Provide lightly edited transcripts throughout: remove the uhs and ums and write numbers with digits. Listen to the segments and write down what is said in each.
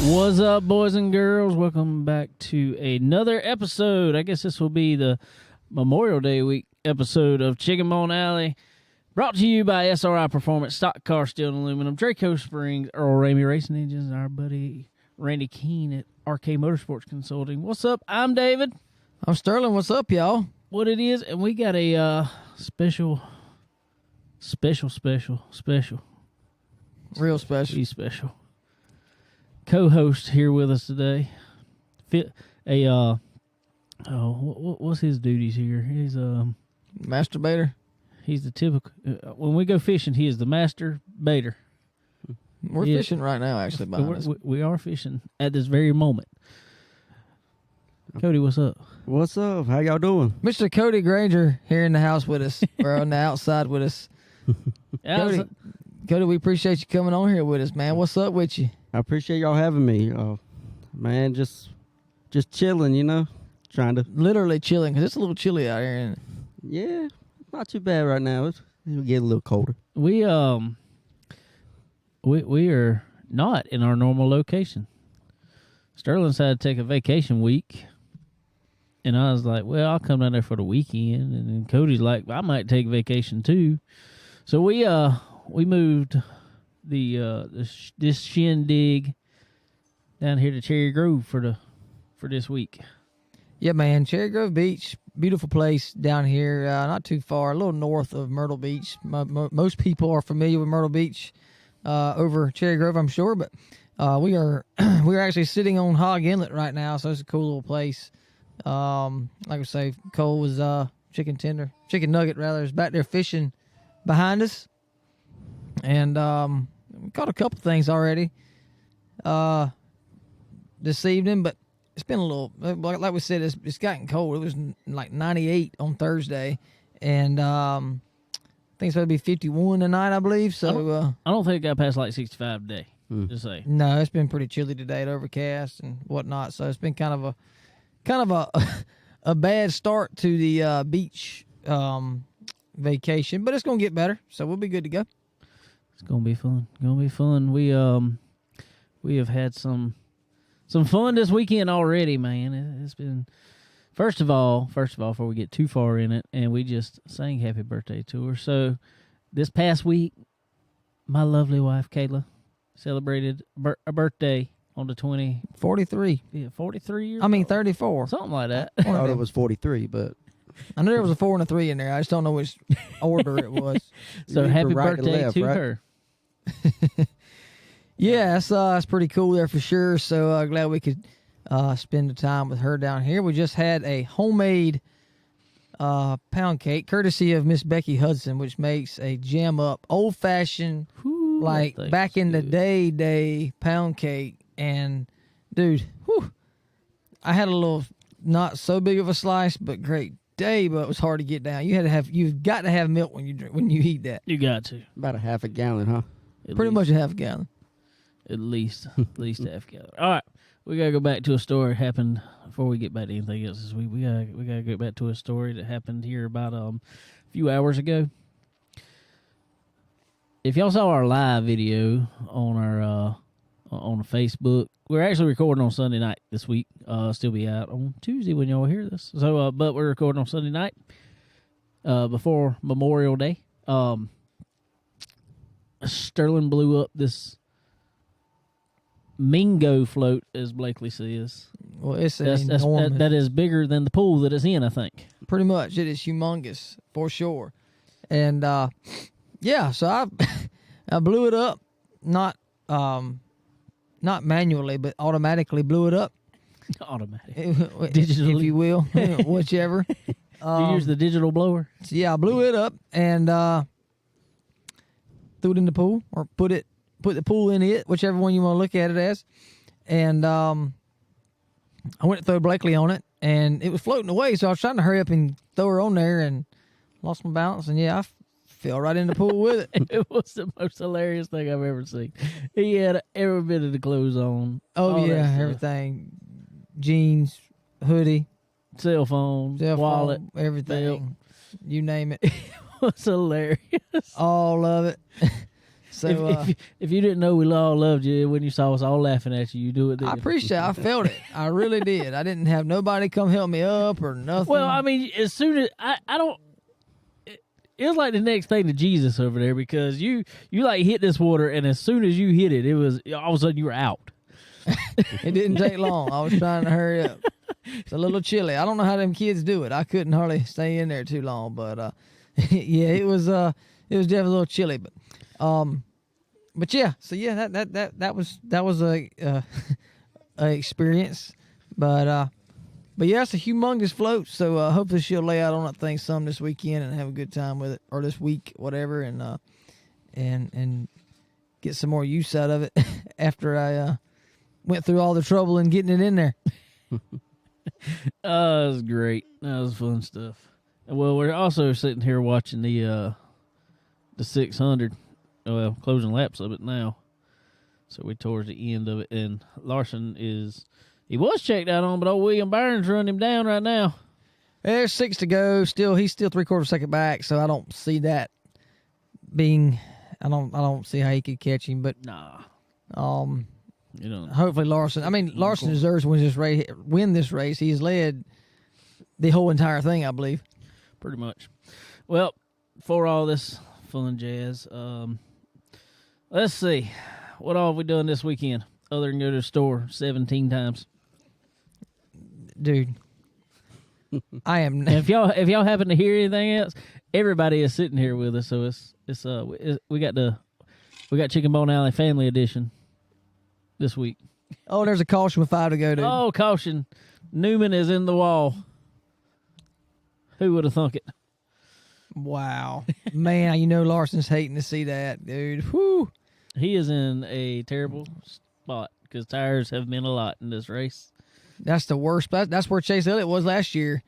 What's up, boys and girls? Welcome back to another episode. I guess this will be the Memorial Day week episode of Chicken Bone Alley, brought to you by SRI Performance, Stock Car Steel and Aluminum, Draco Springs, Earl Ramey Racing Engines, and our buddy Randy Keene at RK Motorsports Consulting. What's up? I'm David. I'm Sterling. What's up, y'all? What it is, and we got a special. Real special. He's special. Co-host here with us today. What's his duties here? He's Masturbator. He's the typical. When we go fishing, he is the master baiter. We're fishing right now, actually. Behind us. We are fishing at this very moment. Cody, what's up? What's up? How y'all doing? Mr. Cody Granger here in the house with us, or on the outside with us. Cody, we appreciate you coming on here with us, man. What's up with you? I appreciate y'all having me. Man, just chilling, you know, trying to literally chilling because it's a little chilly out here. Isn't it? Yeah, not too bad right now. It'll get a little colder. We are not in our normal location. Sterling's had to take a vacation week, and I was like, "Well, I'll come down there for the weekend." And then Cody's like, "I might take vacation too." So we moved this shindig down here to Cherry Grove for this week. Yeah, man. Cherry Grove Beach, beautiful place down here, not too far, a little north of Myrtle Beach. Most people are familiar with Myrtle Beach over Cherry Grove, I'm sure, but we're actually sitting on Hog Inlet right now, so it's a cool little place. Like I say, Cole was chicken nugget rather, is back there fishing behind us, and we caught a couple things already this evening, but it's been a little, like we said, it's gotten cold. It was like 98 on Thursday, and I think it's going to be 51 tonight, I believe. So I don't think it got past like 65 today. Just say no, it's been pretty chilly today, overcast and whatnot. So it's been kind of a bad start to the beach vacation, but it's going to get better, so we'll be good to go. It's going to be fun. We have had some fun this weekend already, man. It's been first of all, before we get too far in it, and we just sang happy birthday to her. So this past week, my lovely wife Kayla celebrated a birthday on the 43. Yeah, 43 years. I mean old. 34. Something like that. I thought it was 43, but I knew there was a 4 and a 3 in there. I just don't know which order it was. So happy birthday to her. Yeah, it's pretty cool there for sure. So glad we could spend the time with her down here. We just had a homemade pound cake, courtesy of Miss Becky Hudson, which makes a jam up, old fashioned, like back in the day pound cake. And dude, I had a little, not so big of a slice, but great day. But it was hard to get down. You've got to have milk when you eat that. You got to about a half a gallon, huh? Pretty much a half a gallon. At least half a gallon. All right, we gotta go back to a story that happened before we get back to anything else this week. We gotta go back to a story that happened here about a few hours ago. If y'all saw our live video on our on Facebook, we're actually recording on Sunday night this week. Still be out on Tuesday when y'all hear this. So, but we're recording on Sunday night before Memorial Day. Sterling blew up this Mingo float, as Blakely says. Well, it's enormous. That is bigger than the pool that it's in, I think. Pretty much. It is humongous, for sure. And, yeah, so I blew it up, not manually, but automatically blew it up. Automatic. Digitally. If you will, whichever. You use the digital blower? So yeah, I blew it up and threw it in the pool, or put the pool in it, whichever one you want to look at it as. And I went to throw Blakely on it, and it was floating away, so I was trying to hurry up and throw her on there, and lost my balance, and yeah, I fell right in the pool with it. It was the most hilarious thing I've ever seen. He had every bit of the clothes on. Oh, yeah, everything. Jeans, hoodie. Cell phone, wallet. Everything. Belt. You name it. It was hilarious. All of it. So if you didn't know we all loved you when you saw us all laughing at you, you do it then. I appreciate it. I felt it. I really did. I didn't have nobody come help me up or nothing. Well, I mean, as soon as I don't. It was like the next thing to Jesus over there because you like hit this water, and as soon as you hit it, it was all of a sudden you were out. It didn't take long. I was trying to hurry up. It's a little chilly. I don't know how them kids do it. I couldn't hardly stay in there too long, but yeah, it was definitely a little chilly, but yeah. So yeah, that was a experience, but yeah, it's a humongous float. So hopefully she'll lay out on that thing some this weekend and have a good time with it, or this week, whatever, and get some more use out of it after I went through all the trouble in getting it in there. That was great. That was fun stuff. Well, we're also sitting here watching the 600. Well, closing laps of it now. So we're towards the end of it, and Larson he was checked out on, but old William Burns run him down right now. There's 6 to go. He's still 3/4 second back, so I don't see that being. I don't see how he could catch him, but nah. You know, hopefully Larson. I mean, Larson deserves to win this race. He's led the whole entire thing, I believe. Pretty much. Well, for all this fun jazz, let's see. What all have we done this weekend other than go to the store 17 times? Dude, I am. And if y'all happen to hear anything else, everybody is sitting here with us. So we got Chicken Bone Alley Family Edition this week. Oh, there's a caution with 5 to go, dude. Oh, caution! Newman is in the wall. Who would have thunk it? Wow, man, Larson's hating to see that, dude. Whew. He is in a terrible spot because tires have been a lot in this race. That's the worst. That's where Chase Elliott was last year.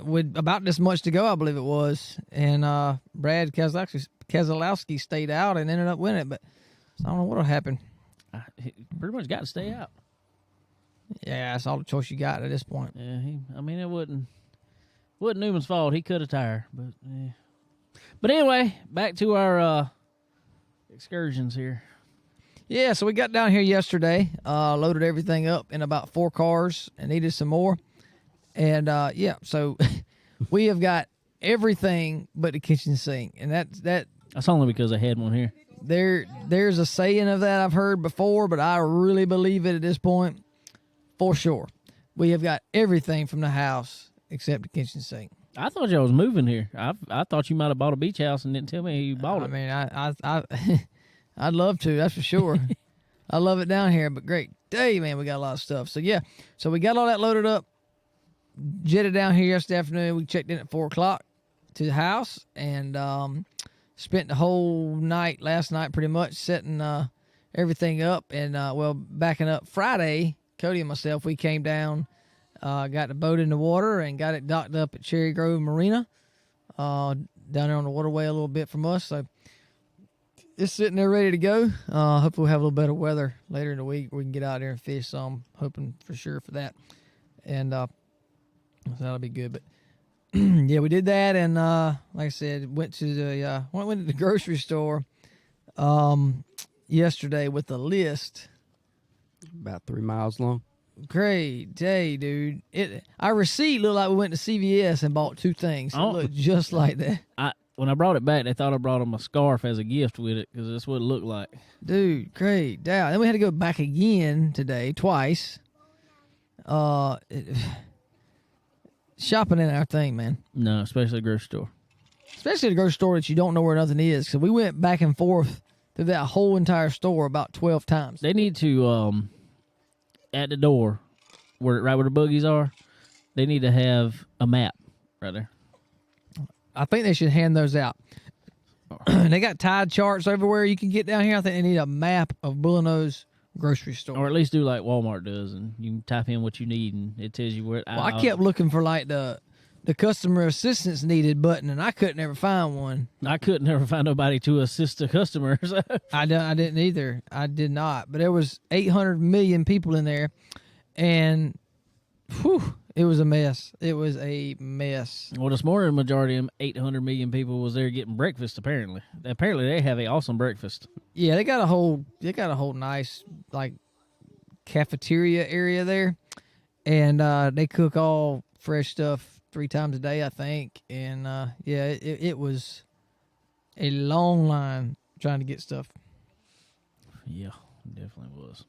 With about this much to go, I believe it was. And Brad Keselowski stayed out and ended up winning it. But I don't know what'll happen. He pretty much got to stay out. Yeah, that's all the choice you got at this point. Yeah, it wasn't Newman's fault. He cut a tire, but yeah. But anyway, back to our excursions here. Yeah, so we got down here yesterday, loaded everything up in about 4 cars and needed some more. And, yeah, so we have got everything but the kitchen sink. And that's only because I had one here. There's a saying of that I've heard before, but I really believe it at this point for sure. We have got everything from the house except the kitchen sink. I thought y'all was moving here. I thought you might have bought a beach house and didn't tell me you bought it. I mean, I I'd love to, that's for sure. I love it down here, but great day, man. We got a lot of stuff. So, yeah. So, we got all that loaded up, jetted down here yesterday afternoon. We checked in at 4 o'clock to the house and spent the whole night, last night, pretty much, setting everything up. And, backing up Friday, Cody and myself, we came down, got the boat in the water and got it docked up at Cherry Grove Marina, down there on the waterway a little bit from us. So, it's sitting there ready to go. Hopefully we'll have a little better weather later in the week. We can get out there and fish, so I'm hoping for sure for that. And so that'll be good. But yeah, we did that, and like I said, went to the grocery store yesterday with a list. About 3 miles long. Great day, dude. Our receipt looked like we went to CVS and bought 2 things. It looked just like that. When I brought it back, they thought I brought them a scarf as a gift with it because that's what it looked like. Dude, great. Damn. Then we had to go back again today, twice. Shopping ain't our thing, man. No, especially a grocery store. Especially at a grocery store that you don't know where nothing is. So we went back and forth through that whole entire store about 12 times. They need to, at the door, right where the buggies are, they need to have a map right there. I think they should hand those out. They got tide charts everywhere you can get down here. I think they need a map of Bullino's grocery store. Or at least do like Walmart does, and you can type in what you need, and it tells you where. Well, I kept looking for like the customer assistance needed button, and I couldn't ever find one. I couldn't ever find nobody to assist the customers. I didn't either. I did not. But there was 800 million people in there, and Whew, it was a mess. It was a mess. Well, this morning, the majority of them 800 million people was there getting breakfast. Apparently, they have a awesome breakfast. Yeah, they got a whole nice like cafeteria area there, and they cook all fresh stuff 3 times a day, I think. And yeah, it was a long line trying to get stuff. Yeah, definitely was.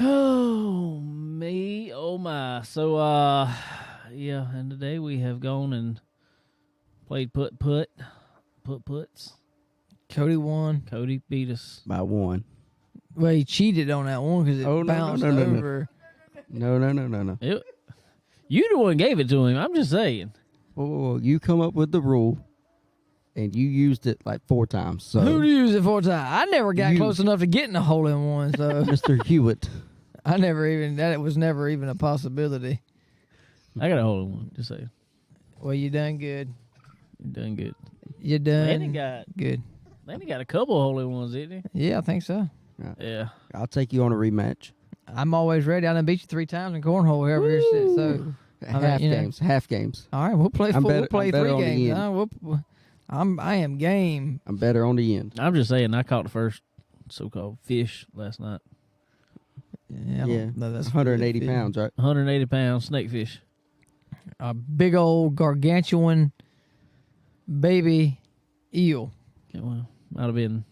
Oh me, oh my. So yeah, and today we have gone and played puts. Cody won. Cody beat us. By 1. Well, he cheated on that one because it bounced over. No. You the one gave it to him. I'm just saying. Whoa, you come up with the rule, and you used it like 4 times. So Who used it 4 times? I never got close enough to getting a hole in one, so Mr. Hewitt. that was never even a possibility. I got a hole in one. Just saying. Well, you done good. You done good. You done Lanny got good. a couple hole in ones, didn't Yeah, I think so. he? Yeah. I'll take you on a rematch. I'm always ready. I done beat you 3 times in cornhole. Whoever here sits. So Half games. all right, we'll play I'm 4. better- We'll play I'm better 3 on the games. I am game. I'm better on the end. I'm just saying. I caught the first so-called fish last night. Yeah, no, that's 180 good. pounds, right? 180 pound snakefish. A big old gargantuan baby eel. Yeah, well, might have been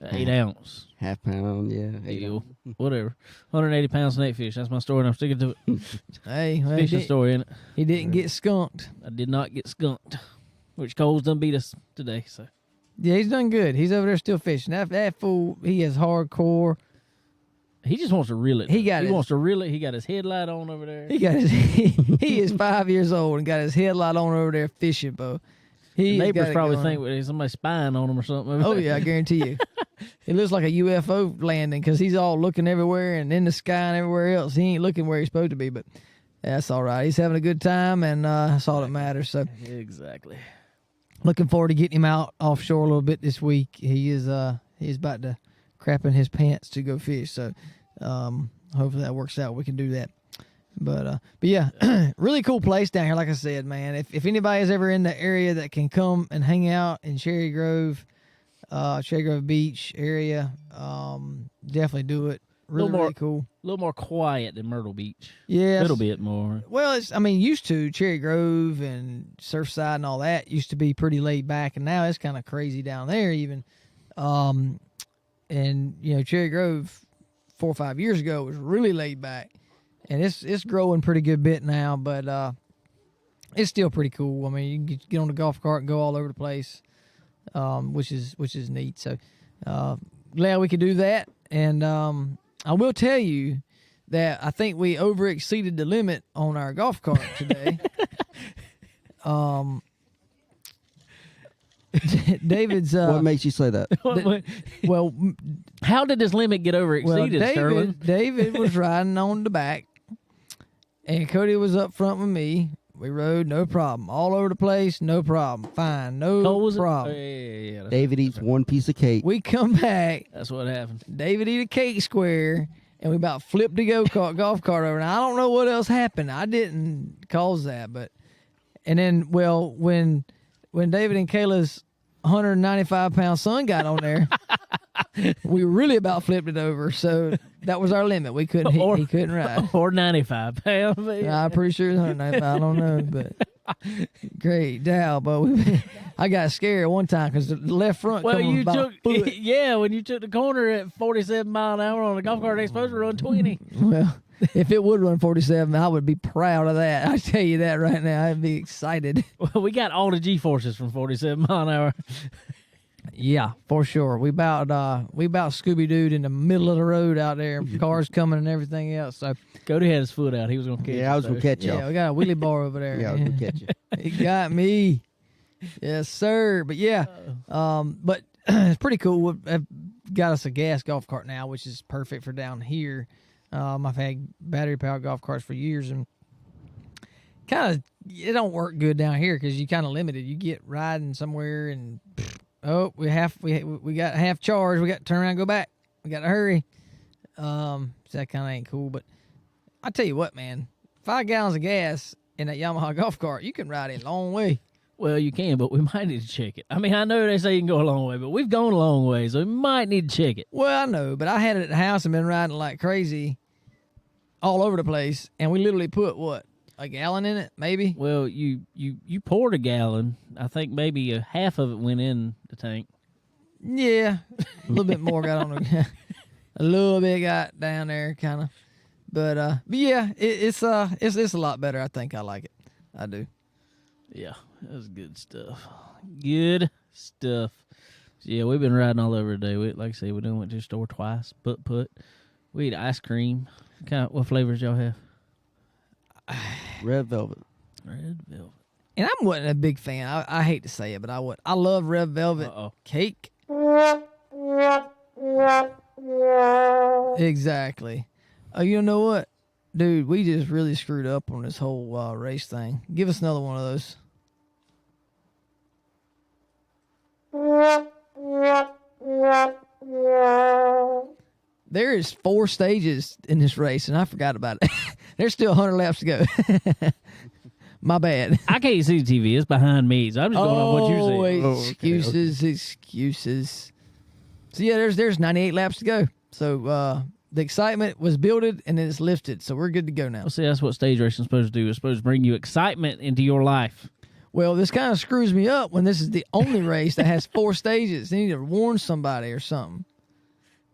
8 ounce Half pound, yeah. 8 eel, whatever. 180 pound snakefish. That's my story, and I'm sticking to it. Hey, well, Fishing story in it. he didn't get skunked. I did not get skunked, which Cole's done beat us today. So Yeah, he's done good. He's over there still fishing. That fool, he is hardcore. he just wants to reel it. He wants to reel it. He got his headlight on over there. He is 5 years old and got his headlight on over there fishing, bro. The neighbors probably think there's somebody spying on him or something. Oh yeah, I guarantee you. It looks like a UFO landing because he's all looking everywhere and in the sky and everywhere else. He ain't looking where he's supposed to be, but that's all right. He's having a good time, and that's all that matters. So Exactly. looking forward to getting him out offshore a little bit this week. He is about to crap in his pants to go fish. So hopefully that works out. We can do that. But yeah, really cool place down here. Like I said, man, if anybody is ever in the area that can come and hang out in Cherry Grove Beach area, definitely do it. Really cool. A little more quiet than Myrtle Beach. Yeah, A little bit more. Well, used to Cherry Grove and Surfside and all that used to be pretty laid back, and now it's kind of crazy down there even. And Cherry Grove 4 or 5 years ago was really laid back. And it's growing pretty good bit now, but it's still pretty cool. I mean, you can get on the golf cart and go all over the place, which is neat. So glad we could do that. And I will tell you that I think we over exceeded the limit on our golf cart today. David's. What makes you say that? Well, how did this limit get over exceeded, Sterling? David was riding on the back, and Cody was up front with me. We rode, no problem. All over the place, no problem. Fine, no problem. Yeah. David eats one piece of cake. We come back. That's what happened. David eat a cake square, and we about flipped the golf cart over. Now, I don't know what else happened. I didn't cause that, and then, well, when David and Kayla's 195-pound son got on there, we really about flipped it over. So that was our limit. We couldn't. He couldn't ride. Or 95 pounds. I'm pretty sure it's 195. I don't know, but great Dow. But I got scared one time because the left front. Well, you took when you took the corner at 47 mile an hour on a golf cart, they supposed to run 20. Well, if it would run 47, I would be proud of that. I tell you that right now. I'd be excited. Well, we got all the G-forces from 47 mile an hour. Yeah, for sure. We about Scooby-Dooed in the middle of the road out there, cars coming and everything else. So Cody had his foot out. He was going to catch I was going to catch you. yeah, we got a wheelie bar over there. Yeah, I was going to catch you. He got me. Yes, sir. But yeah, but it's pretty cool. I've got us a gas golf cart now, which is perfect for down here. I've had battery-powered golf carts for years, and kind of it don't work good down here because you kind of limited. You get riding somewhere and we got half charge. We got to turn around and go back. We got to hurry. So that kind of ain't cool. But I tell you what, man, 5 gallons of gas in that Yamaha golf cart, you can ride a long way. Well, you can, but we might need to check it. I mean, I know they say you can go a long way, but we've gone a long way, so we might need to check it. Well, I know, but I had it at the house and been riding like crazy all over the place, and we literally put, what, a gallon in it, maybe? Well, you poured a gallon. I think maybe a half of it went in the tank. Yeah, a little bit more got on the a little bit got down there, kind of. But yeah, it's a lot better. I think I like it. I do. Yeah, that was good stuff. Good stuff. So yeah, we've been riding all over today. Like I say, we done went to the store twice. We ate ice cream. What flavors y'all have? Red velvet. Red velvet. And I wasn't a big fan. I hate to say it, but I love red velvet cake. Exactly. You know what? Dude, we just really screwed up on this whole race thing. Give us another one of those. There is 4 stages in this race, and I forgot about it. There's still 100 laps to go. My bad. I can't see the TV. It's behind me, so I'm just going off what you're saying. Excuses. So yeah, there's 98 laps to go. So the excitement was builded and then it's lifted. So we're good to go now. Well, see, that's what stage racing is supposed to do. It's supposed to bring you excitement into your life. Well, this kind of screws me up when this is the only race that has 4 stages. They need to warn somebody or something.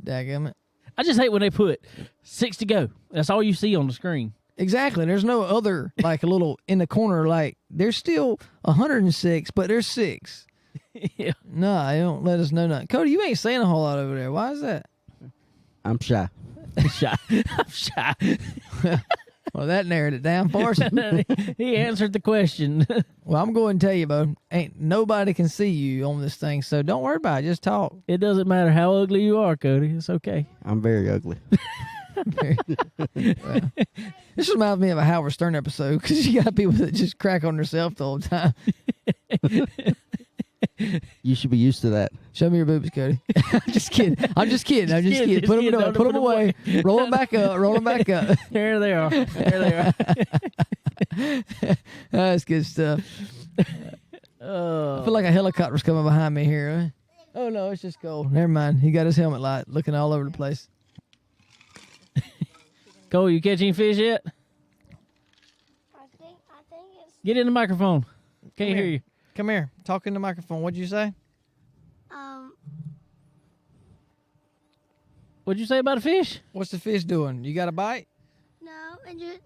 Daggum it. I just hate when they put 6 to go. That's all you see on the screen. Exactly. There's no other, like a little in the corner, like there's still 106, but there's 6. Yeah. No, they don't let us know nothing. Cody, you ain't saying a whole lot over there. Why is that? I'm shy. I'm shy. Well, that narrowed it down for us. He answered the question. Well, I'm going to tell you, Bo, ain't nobody can see you on this thing, so don't worry about it. Just talk. It doesn't matter how ugly you are, Cody. It's okay. I'm very ugly. Well, this reminds me of a Howard Stern episode because you got people that just crack on themselves the whole time. You should be used to that. Show me your boobs, Cody. I'm just kidding. Put them away. Put them away. Roll them back up. There they are. That's good stuff. I feel like a helicopter's coming behind me here. Oh, no, it's just gold. Never mind. He got his helmet light looking all over the place. Cole, you catch any fish yet? I think it's Get in the microphone. Can't hear you. Come here. Talk in the microphone. What'd you say? What'd you say about a fish? What's the fish doing? You got a bite? no, and just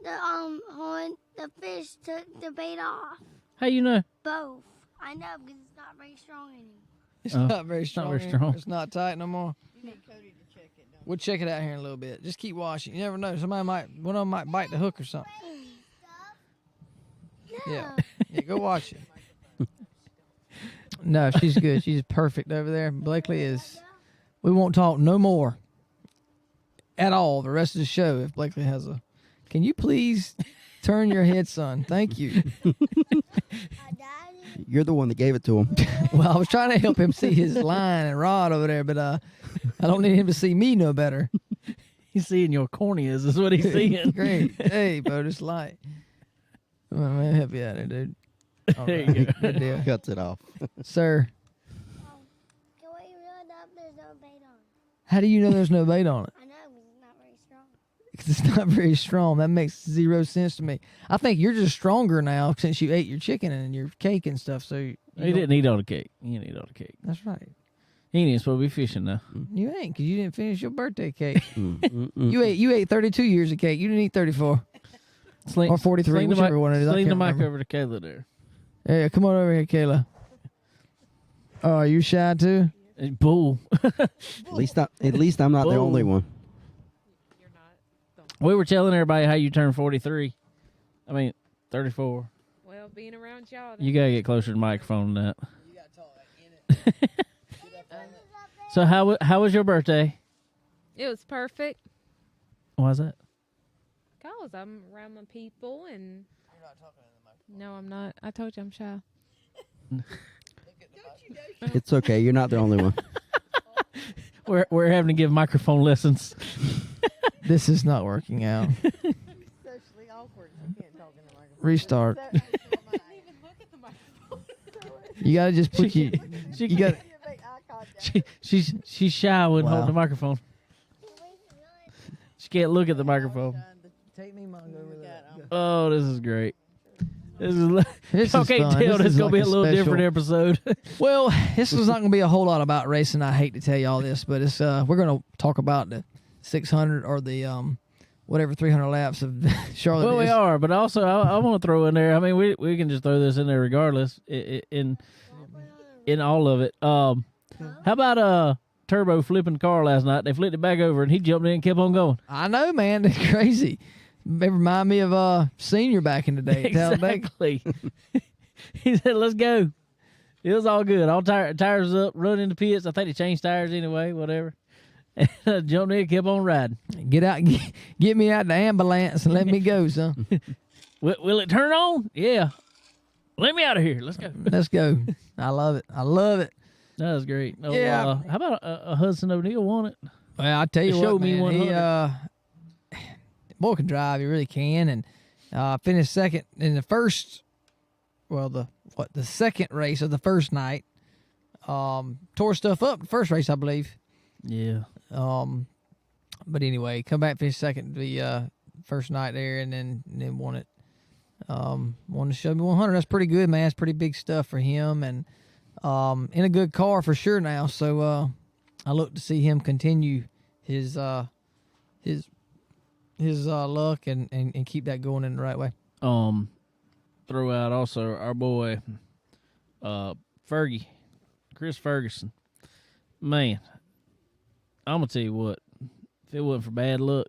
the fish took the bait off. How you know? Both. I know because it's not very strong anymore. It's Oh, not very strong. very anymore. strong. It's not tight no more. You need Cody to check it. We'll check it out here in a little bit. Just keep watching. You never know. One of them might bite the hook or something. No. Yeah, go watch it. No, she's good. She's perfect over there. Blakely is. We won't talk no more at all the rest of the show if Blakely has a. Can you please turn your head, son? Thank you. You're the one that gave it to him. Well, I was trying to help him see his line and rod over there, but I don't need him to see me no better. He's seeing your corneas is what he's seeing. Great. Hey, Bo, this light. Come on, man. Help you out there, dude. All There right. you go. Good deal. Cuts it off. Sir, Can we reel up? There's no bait on it. how do you know there's no bait on it? I know because it's not very strong. Because it's not very strong. That makes 0 sense to me. I think you're just stronger now since you ate your chicken and your cake and stuff. So He didn't eat all the cake. He didn't eat all the cake. That's right. He ain't even supposed to be fishing now. You ain't because you didn't finish your birthday cake. Mm. You ate 32 years of cake. You didn't eat 34 Sling, or 43, sling the whichever mic, one it is. I Sling the can't mic remember. over to Kayla there. Yeah, come on over here, Kayla. Oh, are you shy too? Bull. At least I'm not the Bull. only one. We were telling everybody how you turned 43. I mean, 34. Well, being around y'all. You got to get closer to the microphone than that. So how was your birthday? It was perfect. Why is that? Cause I'm around my people and. You're not talking in the microphone. No, I'm not. I told you I'm shy. It's okay. You're not the only one. We're having to give microphone lessons. This is not working out. Restart. You gotta just put you. She You got. she's shy when Wow. holding the microphone. She can't look at the microphone. Take me, Mom, over there. Oh, this is great. This is This y'all is can't fun. tell. This This is gonna be like a a little special- different episode. Well, this is not going to be a whole lot about racing. I hate to tell you all this, but it's we're going to talk about the 600 or the whatever 300 laps of Charlotte. Well, we is. are, but also I want to throw in there. I mean, we can just throw this in there regardless. In all of it. How about Turbo flipping the car last night? They flipped it back over, and he jumped in and kept on going. I know, man. It's crazy. They remind me of Senior back in the day. Exactly. He said, "Let's go." It was all good. All tires up, run into pits. I think they changed tires anyway. Whatever. And jumped in, and kept on riding. Get out, get me out the ambulance and let me go, son. Will it turn on? Yeah. Let me out of here. Let's go. Let's go. I love it. I love it. That was great. Oh, Yeah. how about a Hudson O'Neal won it? Well, I tell you Show what, me man, 100. Boy can drive. He really can. And finished second in the first. Well, the second race of the first night. Tore stuff up the first race, I believe. Yeah. But anyway, come back, finish second the first night there, and then won it. Won the Shelby 100. That's pretty good, man. It's pretty big stuff for him, and in a good car for sure now. So I look to see him continue his luck and keep that going in the right way. Throw out also our boy Fergie, Chris Ferguson. Man, I'm gonna tell you what. If it wasn't for bad luck,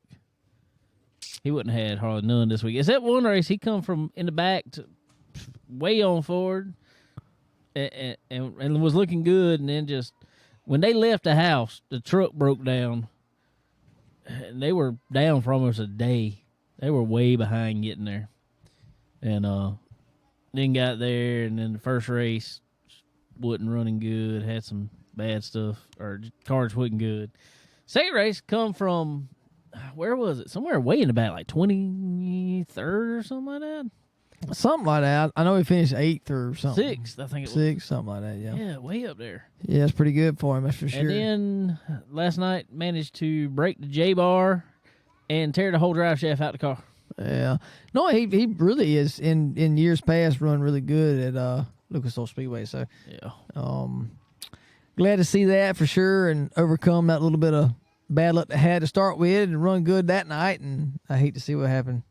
he wouldn't have had hardly none this week. Except one race, he come from in the back to way on forward, and was looking good, and then just when they left the house, the truck broke down, and they were down for almost a day. They were way behind getting there, and then got there, and then the first race wasn't running good, had some bad stuff, or cars wasn't good. Second race come from, where was it? Somewhere way in the back, like 23rd or something like that. Something like that. I know he finished 8th or something. 6th, I think it was. 6th, something like that. Yeah. Yeah, way up there. Yeah, it's pretty good for him. That's for sure. And then last night managed to break the J-bar and tear the whole drive shaft out the car. Yeah. No, he really is in years past run really good at Lucas Oil Speedway. So Yeah. glad to see that for sure and overcome that little bit of bad luck they had to start with and run good that night. And I hate to see what happened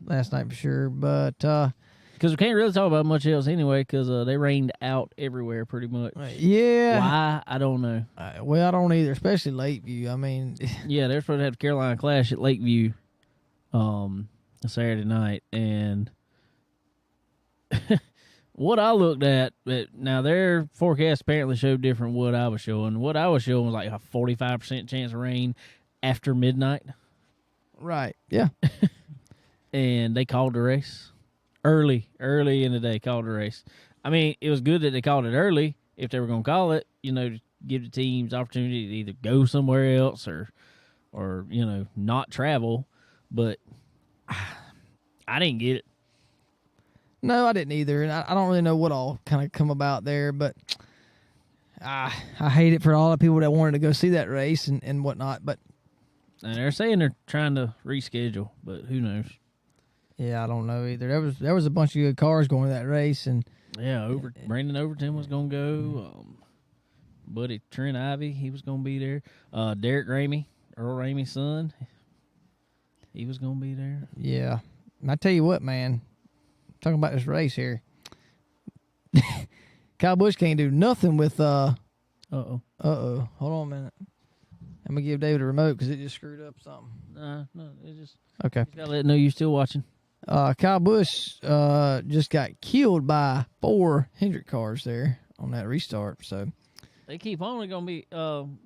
last night for sure. But Because we can't really talk about much else anyway, because they rained out everywhere pretty much. yeah. Why? I don't know. Well, I don't either, especially Lakeview. I mean, Yeah, they're supposed to have the Carolina Clash at Lakeview Saturday night, and what I looked at, now their forecast apparently showed different what I was showing. What I was showing was like a 45% chance of rain after midnight, right. Yeah. and they called the race early in the day, called the race. I mean, it was good that they called it early if they were going to call it, to give the teams opportunity to either go somewhere else or not travel, but I didn't get it. No, I didn't either, and I don't really know what all kind of come about there, but I hate it for all the people that wanted to go see that race and whatnot. But And they're saying they're trying to reschedule, but who knows? yeah, I don't know either. There was a bunch of good cars going to that race, and Yeah, Brandon Overton was going to go. Buddy Trent Ivy, he was going to be there. Derek Ramey, Earl Ramey's son, he was going to be there. yeah, and I tell you what, man, talking about this race here, Kyle Busch can't do nothing with hold on a minute. I'm gonna give David a remote because it just screwed up something. No, it just Okay. got to let it know you're still watching. Kyle Busch just got killed by 4 Hendrick cars there on that restart. So They keep only going to be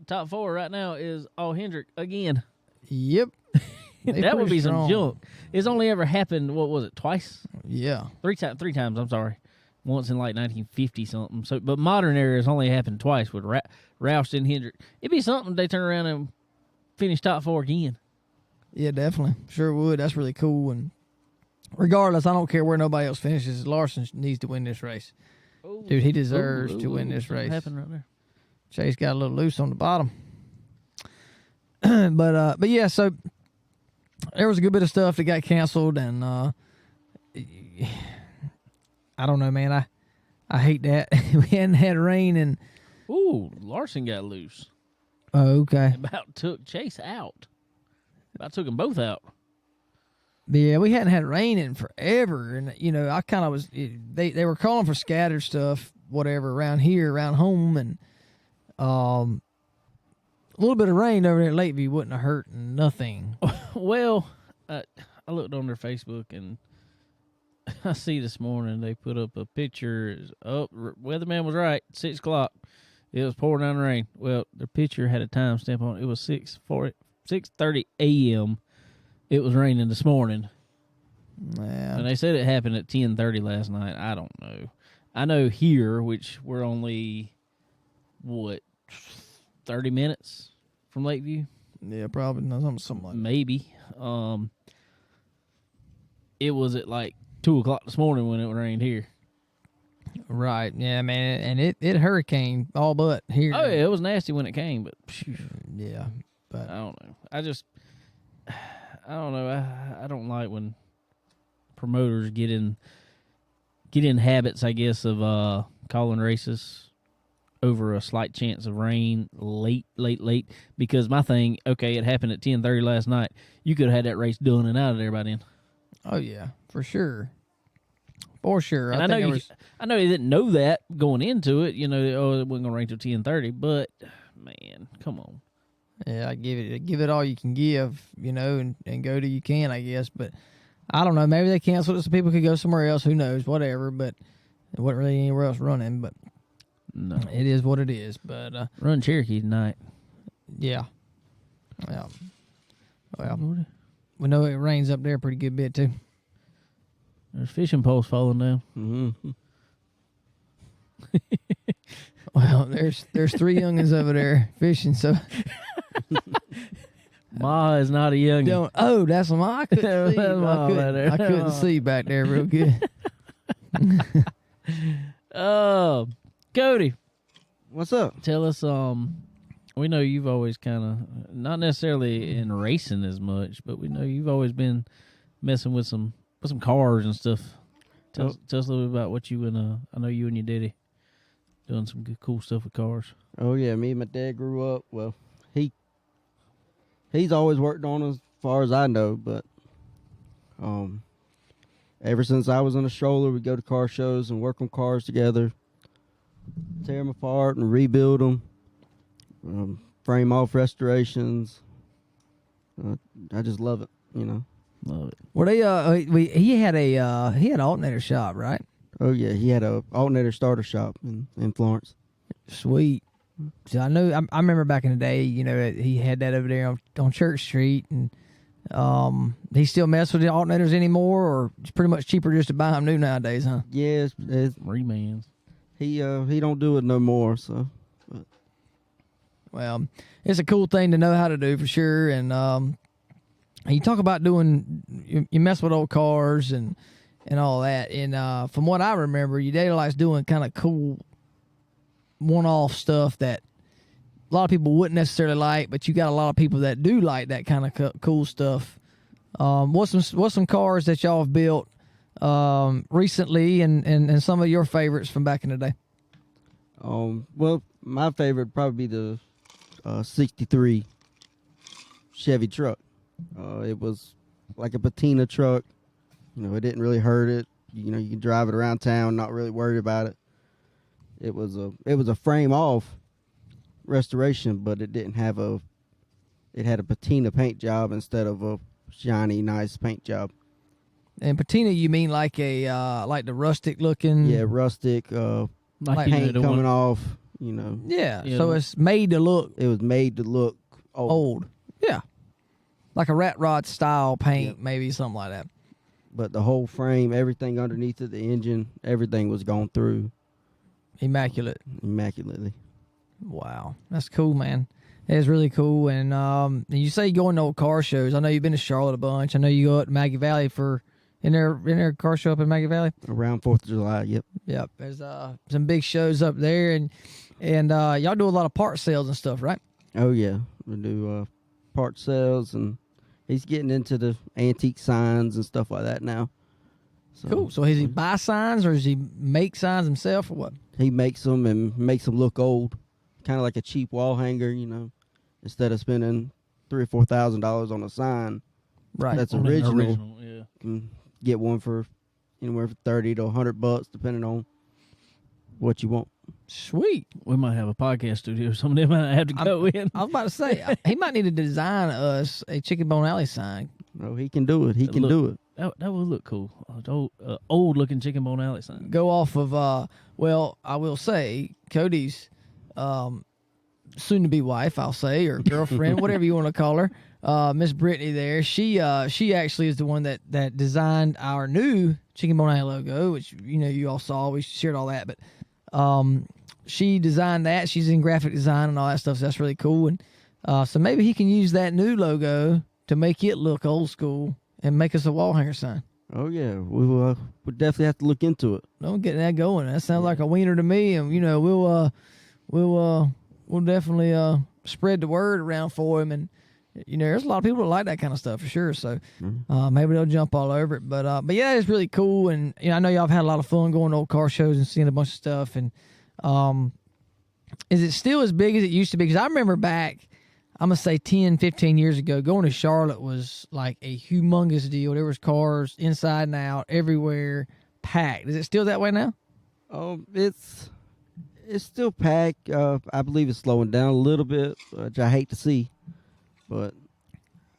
top 4 right now is all Hendrick again. yep, They That would pretty be strong. some junk. It's only ever happened, what was it, twice? Yeah, 3 times, I'm sorry. Once in like 1950 something. So, but modern era has only happened twice with Roush and Hendrick. It'd be something if they turn around and finish top 4 again. yeah, definitely, sure would. That's really cool, and regardless, I don't care where nobody else finishes. Larson needs to win this race. Dude, he deserves to win this race. Happened right there. Chase got a little loose on the bottom. but yeah, so there was a good bit of stuff that got canceled, and I don't know, man. I hate that. We hadn't had rain, and Larson got loose. oh, okay. About took Chase out. About took them both out. But yeah, we hadn't had rain in forever, and I kind of was. They were calling for scattered stuff, whatever, around here, around home, and a little bit of rain over there at Lakeview wouldn't have hurt nothing. Well, I looked on their Facebook, and I see this morning they put up a picture. Weatherman was right. 6 o'clock. It was pouring down rain. Well, the picture had a timestamp on it. It was 6:30 a.m. It was raining this morning. Yeah. And they said it happened at 10:30 last night. I don't know. I know here, which we're only, 30 minutes from Lakeview? Yeah, probably something like that. Maybe. It was at like 2 o'clock this morning when it rained here. Right. Yeah, man. And it hurricane all but here. Oh, yeah, it was nasty when it came, but Yeah. But I don't know. I don't know. I don't like when promoters get in habits, I guess, of calling races over a slight chance of rain late. Because my thing, okay, it happened at 10:30 last night. You could have had that race done and out of there by then. oh yeah, for sure. For sure. And I know you didn't know that going into it. It wasn't going to rain till 10:30. But man, come on. Yeah, I give it all you can give, and go till you can, I guess. But I don't know. Maybe they canceled it so people could go somewhere else. Who knows? Whatever. But it wasn't really anywhere else running. But No, it is what it is. But run Cherokee tonight. yeah. Yeah. Well, we know it rains up there a pretty good bit too. There's fishing poles falling down. Mm-hmm. Well, there's 3 youngins over there fishing. So Ma is not a youngin'. oh, that's Ma. I couldn't see. That's Ma back there. I couldn't see back there real good. Oh, Cody, What's up? tell us. We know you've always kind of not necessarily in racing as much, but we know you've always been messing with some cars and stuff. Tell us a little bit about what you and I know you and your daddy doing some good cool stuff with cars. Oh yeah, me and my dad grew up. Well, he's always worked on as far as I know, but ever since I was in a stroller, we'd go to car shows and work on cars together, tear them apart and rebuild them, frame off restorations. I just love it, Love it. Well, he had an alternator shop, right? Oh yeah, he had a alternator starter shop in Florence. Sweet. So I know. I remember back in the day. He had that over there on Church Street, and he still mess with the alternators anymore, or it's pretty much cheaper just to buy them new nowadays, huh? Yeah, Remans. he don't do it no more. So Well, it's a cool thing to know how to do for sure. And you talk about doing, you mess with old cars and all that. And from what I remember, your daddy likes doing kind of cool one-off stuff that a lot of people wouldn't necessarily like, but you got a lot of people that do like that kind of cool stuff. What's some cars that y'all have built recently, and some of your favorites from back in the day? well, my favorite would probably be the 63 Chevy truck. It was like a patina truck. It didn't really hurt it. You can drive it around town, not really worried about it. It was a frame off restoration, but it didn't have it had a patina paint job instead of a shiny, nice paint job. And patina, you mean like like the rustic looking? Yeah, rustic, Like paint the coming one- off, Yeah. Yeah. So it's made to look It was made to look old. Yeah. Like a rat rod style paint, maybe something like that. But the whole frame, everything underneath it, the engine, everything was gone through Immaculate. immaculately. Wow. That's cool, man. That is really cool. And you say you go into old car shows. I know you've been to Charlotte a bunch. I know you go out to Maggie Valley for in their car show up in Maggie Valley. Around 4th of July, yep. Yep. There's some big shows up there, and y'all do a lot of part sales and stuff, right? Oh, yeah. We do part sales, and he's getting into the antique signs and stuff like that now. So, Cool. So does he buy signs, or does he make signs himself, or what? He makes them and makes them look old, kind of like a cheap wall hanger, you know. Instead of spending $3,000 or $4,000 on a sign, Right. that's On an original. yeah. You can get one for anywhere from $30 to $100, depending on what you want. Sweet. We might have a podcast studio. Some of them might have to go in. I was about to say he might need to design us a Chicken Bone Alley sign. No, he can do it. He can do it. That would look cool. Old looking Chicken Bone Alley sign. Go off of well, I will say Cody's soon to be wife, I'll say, or girlfriend, whatever you want to call her. Miss Brittany there. She actually is the one that designed our new Chicken Bone Alley logo, which you all saw. We shared all that, but she designed that. She's in graphic design and all that stuff, so that's really cool. And so maybe he can use that new logo to make it look old school and make us a wall hanger sign. Oh yeah, we'll definitely have to look into it. I'm getting that going. That sounds like a wiener to me, and we'll definitely spread the word around for him. And there's a lot of people that like that kind of stuff for sure. So maybe they'll jump all over it. But yeah, it's really cool. And I know y'all have had a lot of fun going to old car shows and seeing a bunch of stuff. And is it still as big as it used to be? Because I remember back, I'm going to say 10, 15 years ago, going to Charlotte was like a humongous deal. There was cars inside and out, everywhere, packed. Is it still that way now? It's still packed. I believe it's slowing down a little bit, which I hate to see. But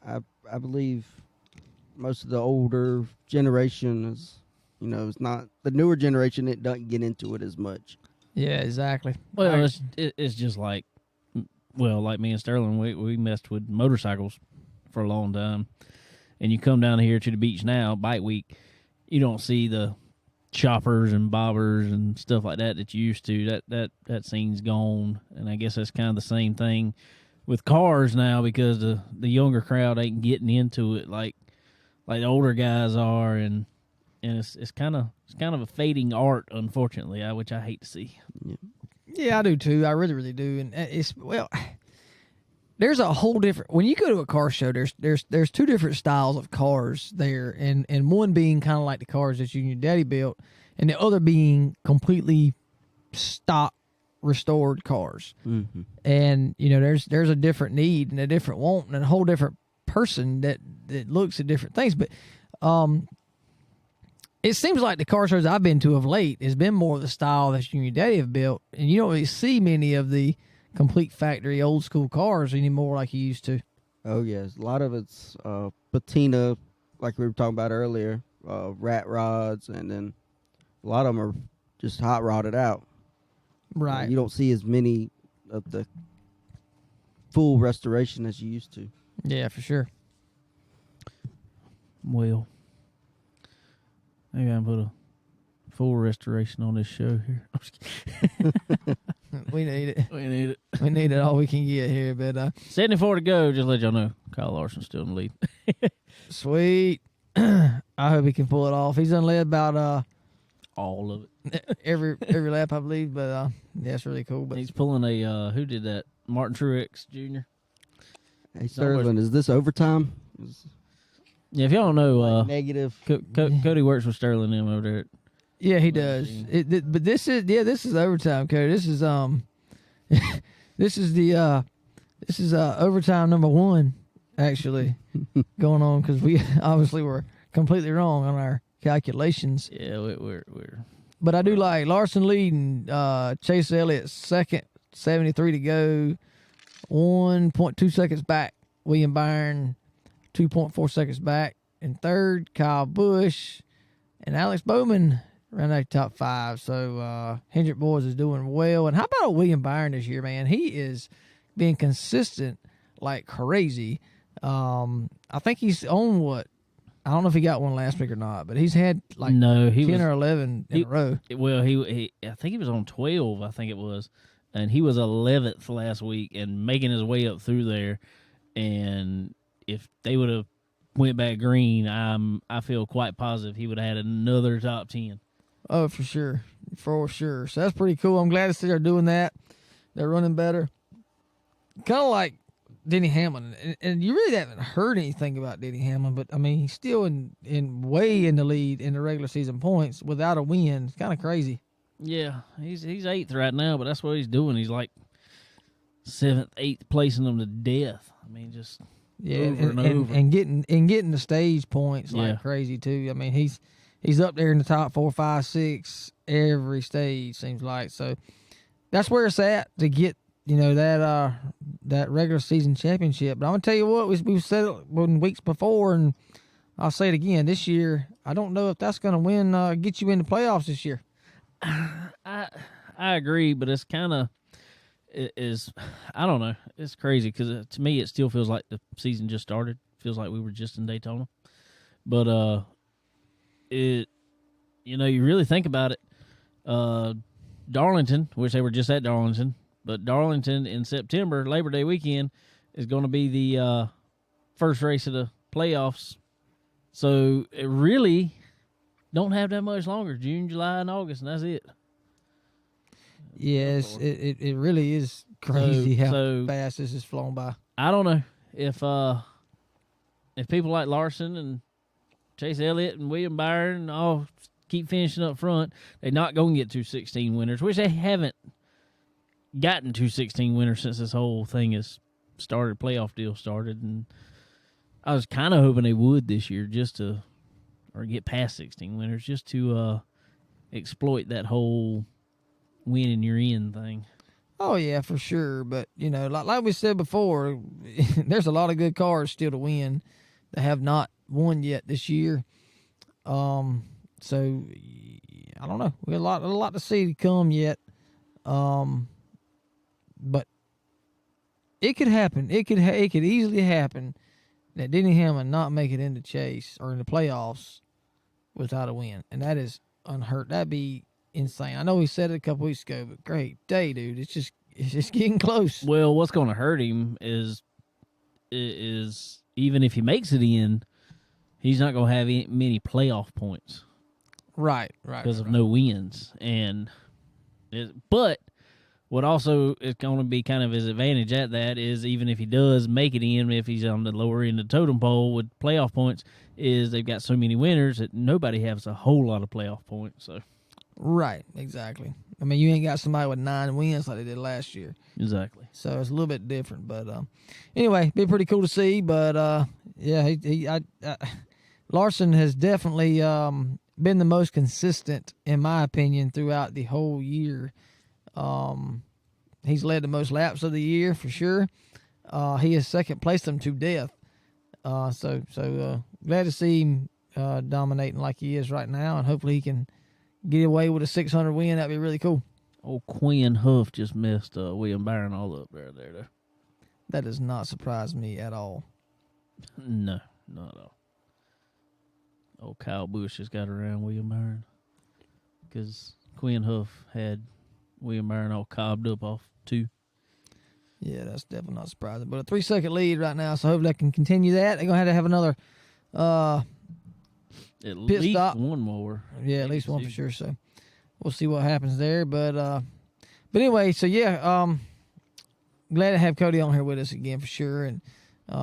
I believe most of the older generation is, it's not the newer generation. It doesn't get into it as much. Yeah, exactly. Well, it's just like me and Sterling, we messed with motorcycles for a long time. And you come down here to the beach now, bike week, you don't see the choppers and bobbers and stuff like that you used to. That scene's gone. And I guess that's kind of the same thing with cars now, because the younger crowd ain't getting into it like the older guys are, and it's kind of a fading art, unfortunately, which I hate to see. Yeah, I do too. I really, really do. And there's a whole different. When you go to a car show, there's two different styles of cars there, and one being kind of like the cars that you and your daddy built, and the other being completely stock restored cars. Mm-hmm. And there's a different need and a different want and a whole different person that looks at different things. But it seems like the car shows I've been to of late has been more of the style that you and your daddy have built, and you don't really see many of the complete factory old school cars anymore like you used to. Oh yes, a lot of it's patina, like we were talking about earlier, rat rods, and then a lot of them are just hot rodded out. Right. You don't see as many of the full restoration as you used to. Yeah, for sure. Well, maybe I can put a full restoration on this show here. We need it. We need it. We need it all we can get here. But 74 to go. Just let y'all know, Kyle Larson's still in the lead. sweet. I hope he can pull it off. He's done led about All of it. every lap, I believe. But yeah, it's really cool. But He's pulling a who did that? Martin Truex Jr. Hey Sterling, is this overtime? Yeah, if y'all don't know, Negative. Cody works with Sterling them over there. yeah, he does. But this is overtime, Cody. This is this is overtime number 1 actually going on, because we obviously were completely wrong on our calculations. Yeah, we're But I do like Larson leading, Chase Elliott second, 73 to go, 1.2 seconds back. William Byron, 2.4 seconds back. In third, Kyle Busch and Alex Bowman around that top 5. So Hendrick Boys is doing well. And how about William Byron this year, man? He is being consistent like crazy. I think he's on what? I don't know if he got one last week or not, but he's had like 10 or 11 in a row. Well, he I think he was on 12, I think it was. And he was 11th last week and making his way up through there. And if they would have went back green, I feel quite positive he would have had another top 10. Oh, for sure. For sure. So that's pretty cool. I'm glad to see they're doing that. They're running better. Kind of like Denny Hamlin. And you really haven't heard anything about Denny Hamlin, but, I mean, he's still way in the lead in the regular season points without a win. It's kind of crazy. Yeah, he's 8th right now, but that's what he's doing. He's like 7th, 8th, placing them to death. I mean, just over and over. And getting the stage points like crazy, too. I mean, he's up there in the top 4, 5, 6 every stage, seems like. So that's where it's at to get, that regular season championship. But I'm gonna tell you what, we've said it in weeks before, and I'll say it again. This year, I don't know if that's gonna get you in the playoffs this year. I agree, but it's kind of I don't know. It's crazy because to me it still feels like the season just started. Feels like we were just in Daytona, but you really think about it. Darlington, which they were just at Darlington, but Darlington in September, Labor Day weekend, is going to be the first race of the playoffs. So it really don't have that much longer. June, July, and August, and that's it. Yes, it really is crazy how fast this has flown by. I don't know if people like Larson and Chase Elliott and William Byron all keep finishing up front, they're not going to get 216 winners, which they haven't gotten 216 winners since this whole thing has started, playoff deal started. And I was kind of hoping they would this year or get past 16 winners just to exploit that whole win and you're in thing. Oh, yeah, for sure. But, like we said before, there's a lot of good cars still to win that have not won yet this year. So I don't know. We got a lot to see to come yet. But it could happen. It could easily happen that Denny Hamlin not make it into Chase or in the playoffs without a win, and that is unheard. That'd be insane. I know he said it a couple weeks ago, but great day, dude. It's just getting close. Well, what's going to hurt him is even if he makes it in, he's not going to have many playoff points. Right. Because of no wins. But what also is going to be kind of his advantage at that is even if he does make it in, if he's on the lower end of the totem pole with playoff points, is they've got so many winners that nobody has a whole lot of playoff points. So, right, exactly. I mean, you ain't got somebody with 9 wins like they did last year. Exactly. So it's a little bit different. But anyway, be pretty cool to see. But Larson has definitely been the most consistent, in my opinion, throughout the whole year. He's led the most laps of the year for sure. He has second placed them to death. So glad to see him dominating like he is right now, and hopefully he can get away with a 600 win. That'd be really cool. Old Quinn Huff just messed William Byron all up there. That does not surprise me at all. No, not at all. Old Kyle Busch just got around William Byron because Quinn Huff had William Byron all cobbed up off 2. Yeah, that's definitely not surprising. But a 3-second lead right now, so hopefully they can continue that. They're going to have another at pit least stop. one more. Yeah, at least one for sure. So we'll see what happens there. But anyway, so yeah, glad to have Cody on here with us again for sure. And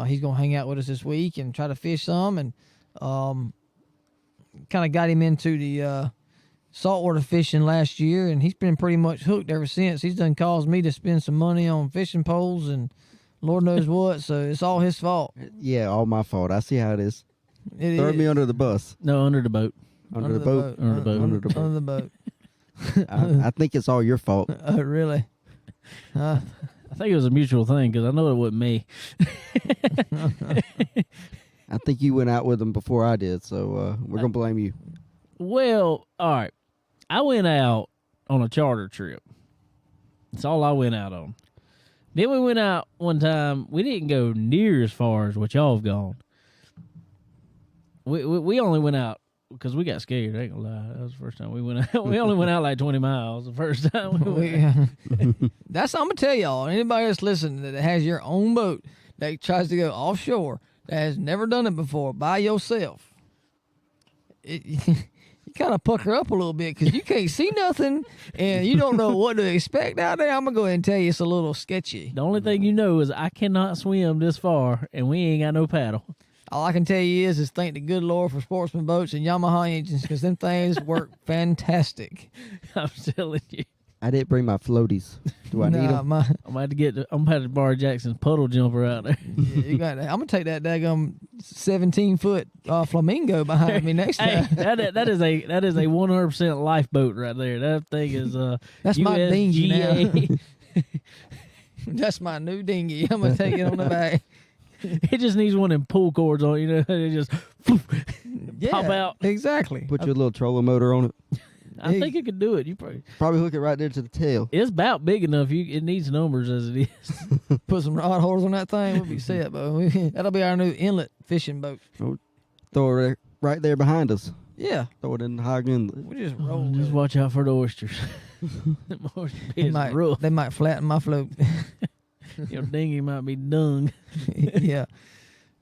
he's going to hang out with us this week and try to fish some. And kind of got him into the saltwater fishing last year, and he's been pretty much hooked ever since. He's done caused me to spend some money on fishing poles and Lord knows what, so it's all his fault. Yeah, all my fault. I see how it is. Throw me under the bus. No, under the boat. Under the boat. Under the boat. Under the boat. Under the boat. I think it's all your fault. Really? I think it was a mutual thing because I know it wasn't me. I think you went out with them before I did, so we're going to blame you. Well, all right. I went out on a charter trip. That's all I went out on. Then we went out one time. We didn't go near as far as what y'all have gone. We only went out because we got scared. I ain't gonna lie. That was the first time we went out. We only went out like 20 miles the first time we went out. That's what I'm going to tell y'all. Anybody that's listening that has your own boat that tries to go offshore, that has never done it before by yourself, you kind of pucker up a little bit because you can't see nothing and you don't know what to expect out there. I'm going to go ahead and tell you it's a little sketchy. The only thing you know is I cannot swim this far, and we ain't got no paddle. All I can tell you is thank the good Lord for Sportsman boats and Yamaha engines because them things work fantastic. I'm telling you. I didn't bring my floaties. Do I need them? I'm gonna have to borrow Jackson's puddle jumper out there. Yeah, you got that. I'm gonna take that daggum 17-foot flamingo behind me next Hey, time. that is a 100% lifeboat right there. That thing is That's my dinghy USGA. now. That's my new dinghy. I'm gonna take it on the back. It just needs one of them pull cords on it, you know. It just pop out. Exactly. Put your little trolling motor on it. I think it could do it. You Probably hook it right there to the tail. it's about big enough. It needs numbers as it is. Put some rod holders on that thing. We'll be set, bro. That'll be our new inlet fishing boat. Throw it right there behind us. Yeah. Throw it in the high inlet. We just roll. Just with it. watch out for the oysters. Them oysters is rough. They might flatten my float. Your dinghy might be dung. Yeah.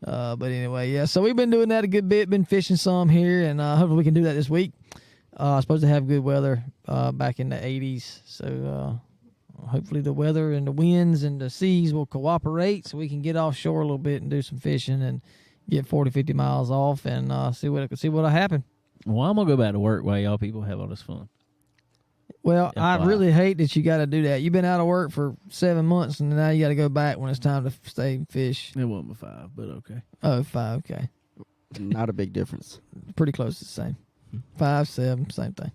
But anyway, yeah. So we've been doing that a good bit. Been fishing some here, and hopefully we can do that this week. Supposed to have good weather back in the 80s. So hopefully the weather and the winds and the seas will cooperate so we can get offshore a little bit and do some fishing and get 40, 50 miles off and see what'll happen. Well, I'm gonna go back to work while y'all people have all this fun. Well, FYI. I really hate that you got to do that. You've been out of work for 7 months, and now you got to go back when it's time to stay and fish. It wasn't but 5, but okay. Oh, 5, okay. Not a big difference. Pretty close to the same. 5, 7, same thing.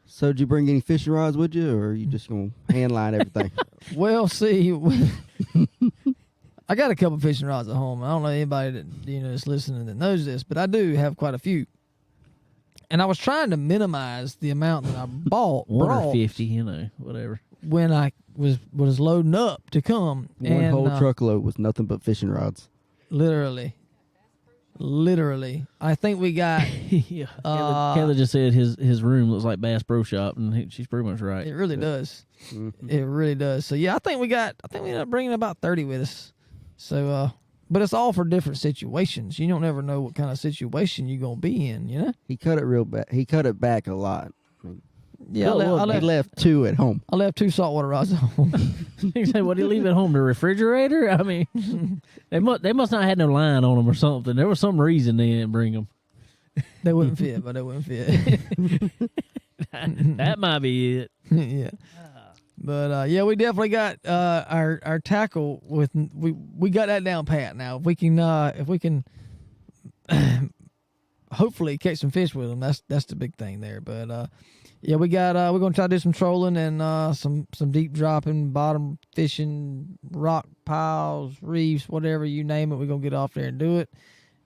So did you bring any fishing rods with you, or are you just going to hand line everything? Well, see, I got a couple fishing rods at home. I don't know anybody that that's listening that knows this, but I do have quite a few. And I was trying to minimize the amount that I brought 150, whatever. when I was loading up to come. One and, whole truckload was nothing but fishing rods. Literally. I think we got. Yeah. Kayla just said his room looks like Bass Pro Shop, and she's pretty much right. It really does. Mm-hmm. It really does. So yeah, I think we ended up bringing about 30 with us. So, but it's all for different situations. You don't ever know what kind of situation you're gonna be in. He cut it real back. He cut it back a lot. Yeah, He left 2 at home. I left 2 saltwater rods at home. You say, what did he leave at home? The refrigerator? I mean, they must not have no line on them or something. There was some reason they didn't bring them. They wouldn't fit, but they wouldn't fit. That might be it. Yeah. But yeah, we definitely got our tackle with we got that down pat now. If we can hopefully catch some fish with them, that's the big thing there. But yeah, we're gonna try to do some trolling and some deep dropping, bottom fishing, rock piles, reefs, whatever you name it. We're gonna get off there and do it.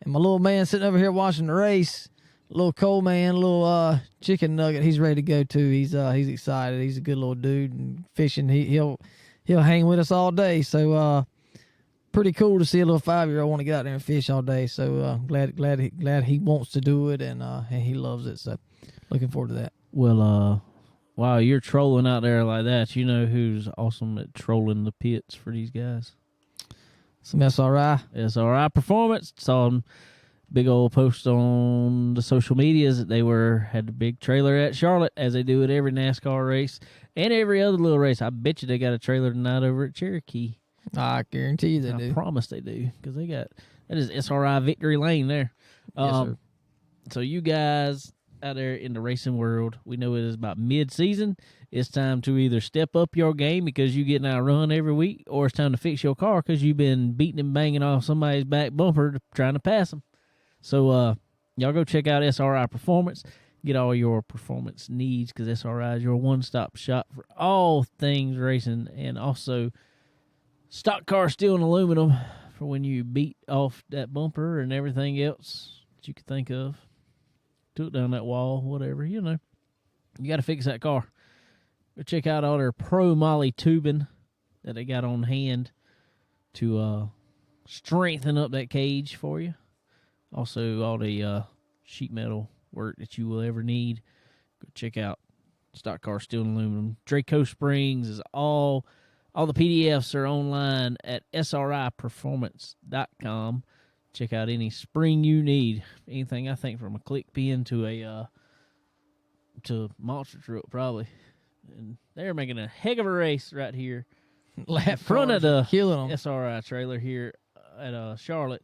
And my little man sitting over here watching the race, little Cole man, little chicken nugget, he's ready to go too. He's excited. He's a good little dude and fishing. He'll hang with us all day. So pretty cool to see a little 5-year-old want to get out there and fish all day. So glad he wants to do it and he loves it. So looking forward to that. Well, while you're trolling out there like that, you know who's awesome at trolling the pits for these guys? Some SRI. SRI Performance. Saw them big old post on the social medias that they had the big trailer at Charlotte, as they do at every NASCAR race and every other little race. I bet you they got a trailer tonight over at Cherokee. I guarantee you they do. I promise they do, because they got that is SRI Victory Lane there. Yes, sir. So you guys out there in the racing world, we know it is about mid-season. It's time to either step up your game because you getting outrun every week, or it's time to fix your car because you've been beating and banging off somebody's back bumper trying to pass them. So y'all go check out SRI Performance. Get all your performance needs, because SRI is your one-stop shop for all things racing, and also stock car steel and aluminum for when you beat off that bumper and everything else that you could think of. Took down that wall, whatever, you got to fix that car. Go check out all their Pro Molly tubing that they got on hand to strengthen up that cage for you. Also, all the sheet metal work that you will ever need. Go check out Stock Car Steel and Aluminum. Draco Springs is all the PDFs are online at sriperformance.com. Check out any spring you need. Anything, I think, from a click pin to a monster truck, probably. And they're making a heck of a race right here Lap front of cars are the killing them. SRI trailer here at Charlotte.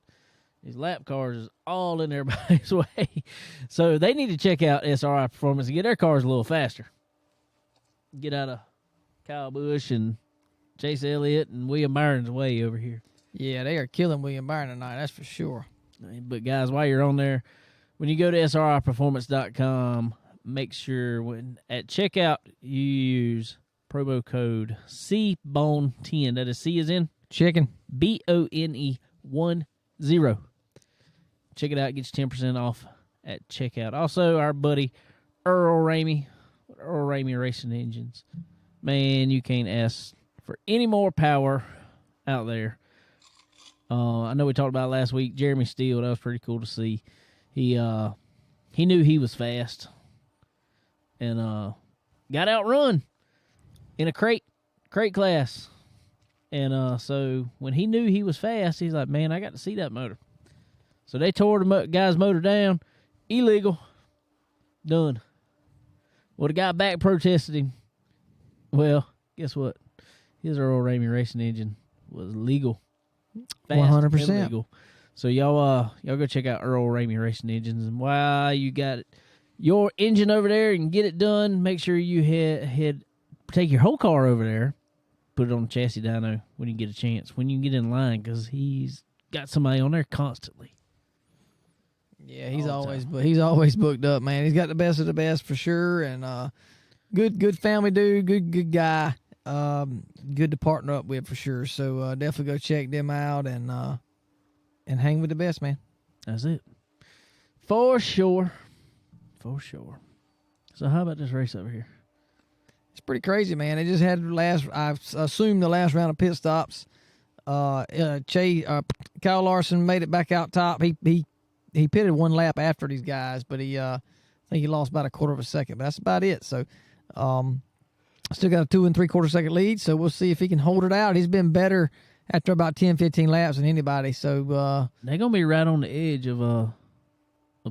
These lap cars is all in everybody's way. So they need to check out SRI Performance and get their cars a little faster. Get out of Kyle Busch and Chase Elliott and William Byron's way over here. Yeah, they are killing William Byron tonight. That's for sure. But guys, while you're on there, when you go to sriperformance.com, make sure when at checkout you use promo code CBONE10. That is C as in Chicken. BONE10. Check it out. Get you 10% off at checkout. Also, our buddy Earl Ramey, Earl Ramey Racing Engines. Man, you can't ask for any more power out there. I know we talked about it last week. Jeremy Steele, that was pretty cool to see. He knew he was fast and got outrun in a crate class. And so when he knew he was fast, he's like, man, I got to see that motor. So they tore the guy's motor down. Illegal. Done. Well, the guy back protested him. Well, guess what? His Earl Ramey Racing engine was legal. 100%. Legal. So y'all go check out Earl Ramey Racing Engines. And while you got your engine over there and get it done, make sure you take your whole car over there, put it on the chassis dyno when you get a chance, when you get in line, because he's got somebody on there constantly. Yeah, he's always booked up, man. He's got the best of the best for sure, and good family dude, good guy, good to partner up with for sure. So definitely go check them out and hang with the best, man. That's it, for sure. So how about this race over here? It's pretty crazy, man. They just had I assume the last round of pit stops. Kyle Larson made it back out top. He pitted one lap after these guys, but I think he lost about a quarter of a second. But that's about it. So, still got a 2 3/4 second lead. So we'll see if he can hold it out. He's been better after about 10, 15 laps than anybody. So they're gonna be right on the edge of the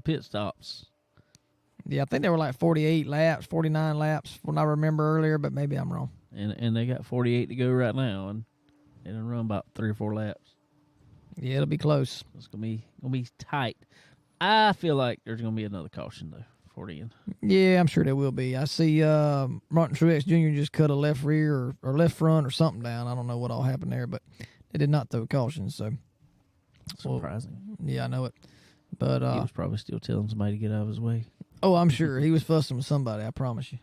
pit stops. Yeah, I think they were like 48 laps, 49 laps when I remember earlier, but maybe I'm wrong. And they got 48 to go right now, and they done run about 3 or 4 laps. Yeah, it'll be close. It's gonna be tight. I feel like there's gonna be another caution though for the end. Yeah, I'm sure there will be. I see Martin Truex Jr. just cut a left rear or left front or something down. I don't know what all happened there, but they did not throw a caution. So surprising. Yeah, I know it. But he was probably still telling somebody to get out of his way. Oh, I'm sure he was fussing with somebody. I promise you.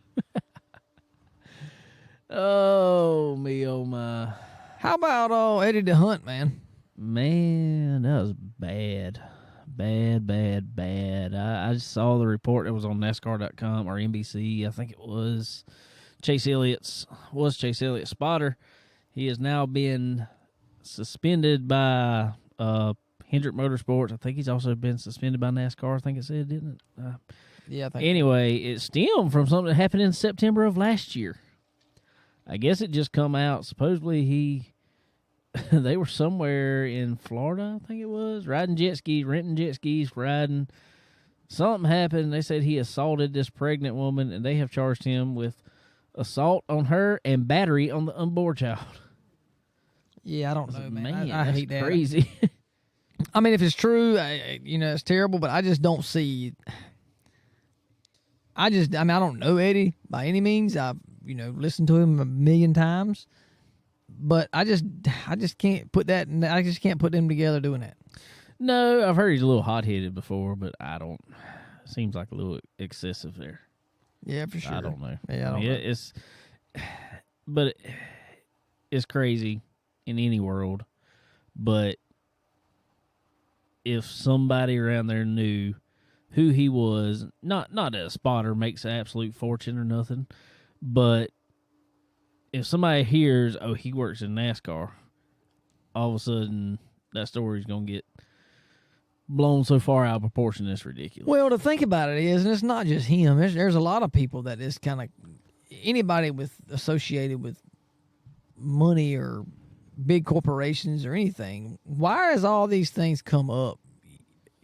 Oh me, oh my! How about Eddie DeHunt, man? Man, that was bad. I just saw the report that was on NASCAR.com or NBC. I think it was Chase Elliott's spotter. He has now been suspended by Hendrick Motorsports. I think he's also been suspended by NASCAR. I think it said, didn't it? Yeah, I think. Anyway, it stemmed from something that happened in September of last year. I guess it just come out. Supposedly they were somewhere in Florida, I think it was, renting jet skis, riding. Something happened. They said he assaulted this pregnant woman, and they have charged him with assault on her and battery on the unborn child. Yeah, I don't know, man. I that's hate that. Crazy. I mean, if it's true, it's terrible, but I just don't see. I don't know Eddie by any means. I've, listened to him a million times, but I just can't put that. I just can't put them together doing that. No, I've heard he's a little hot-headed before, but I don't. Seems like a little excessive there. Yeah, for sure. I don't know. Yeah, I don't know. It's crazy in any world. But if somebody around there knew who he was, not that a spotter makes an absolute fortune or nothing, but if somebody hears, oh, he works in NASCAR, all of a sudden that story's going to get blown so far out of proportion it's ridiculous. Well, to think about it is, and it's not just him. There's a lot of people that is kind of anybody associated with money or big corporations or anything. Why has all these things come up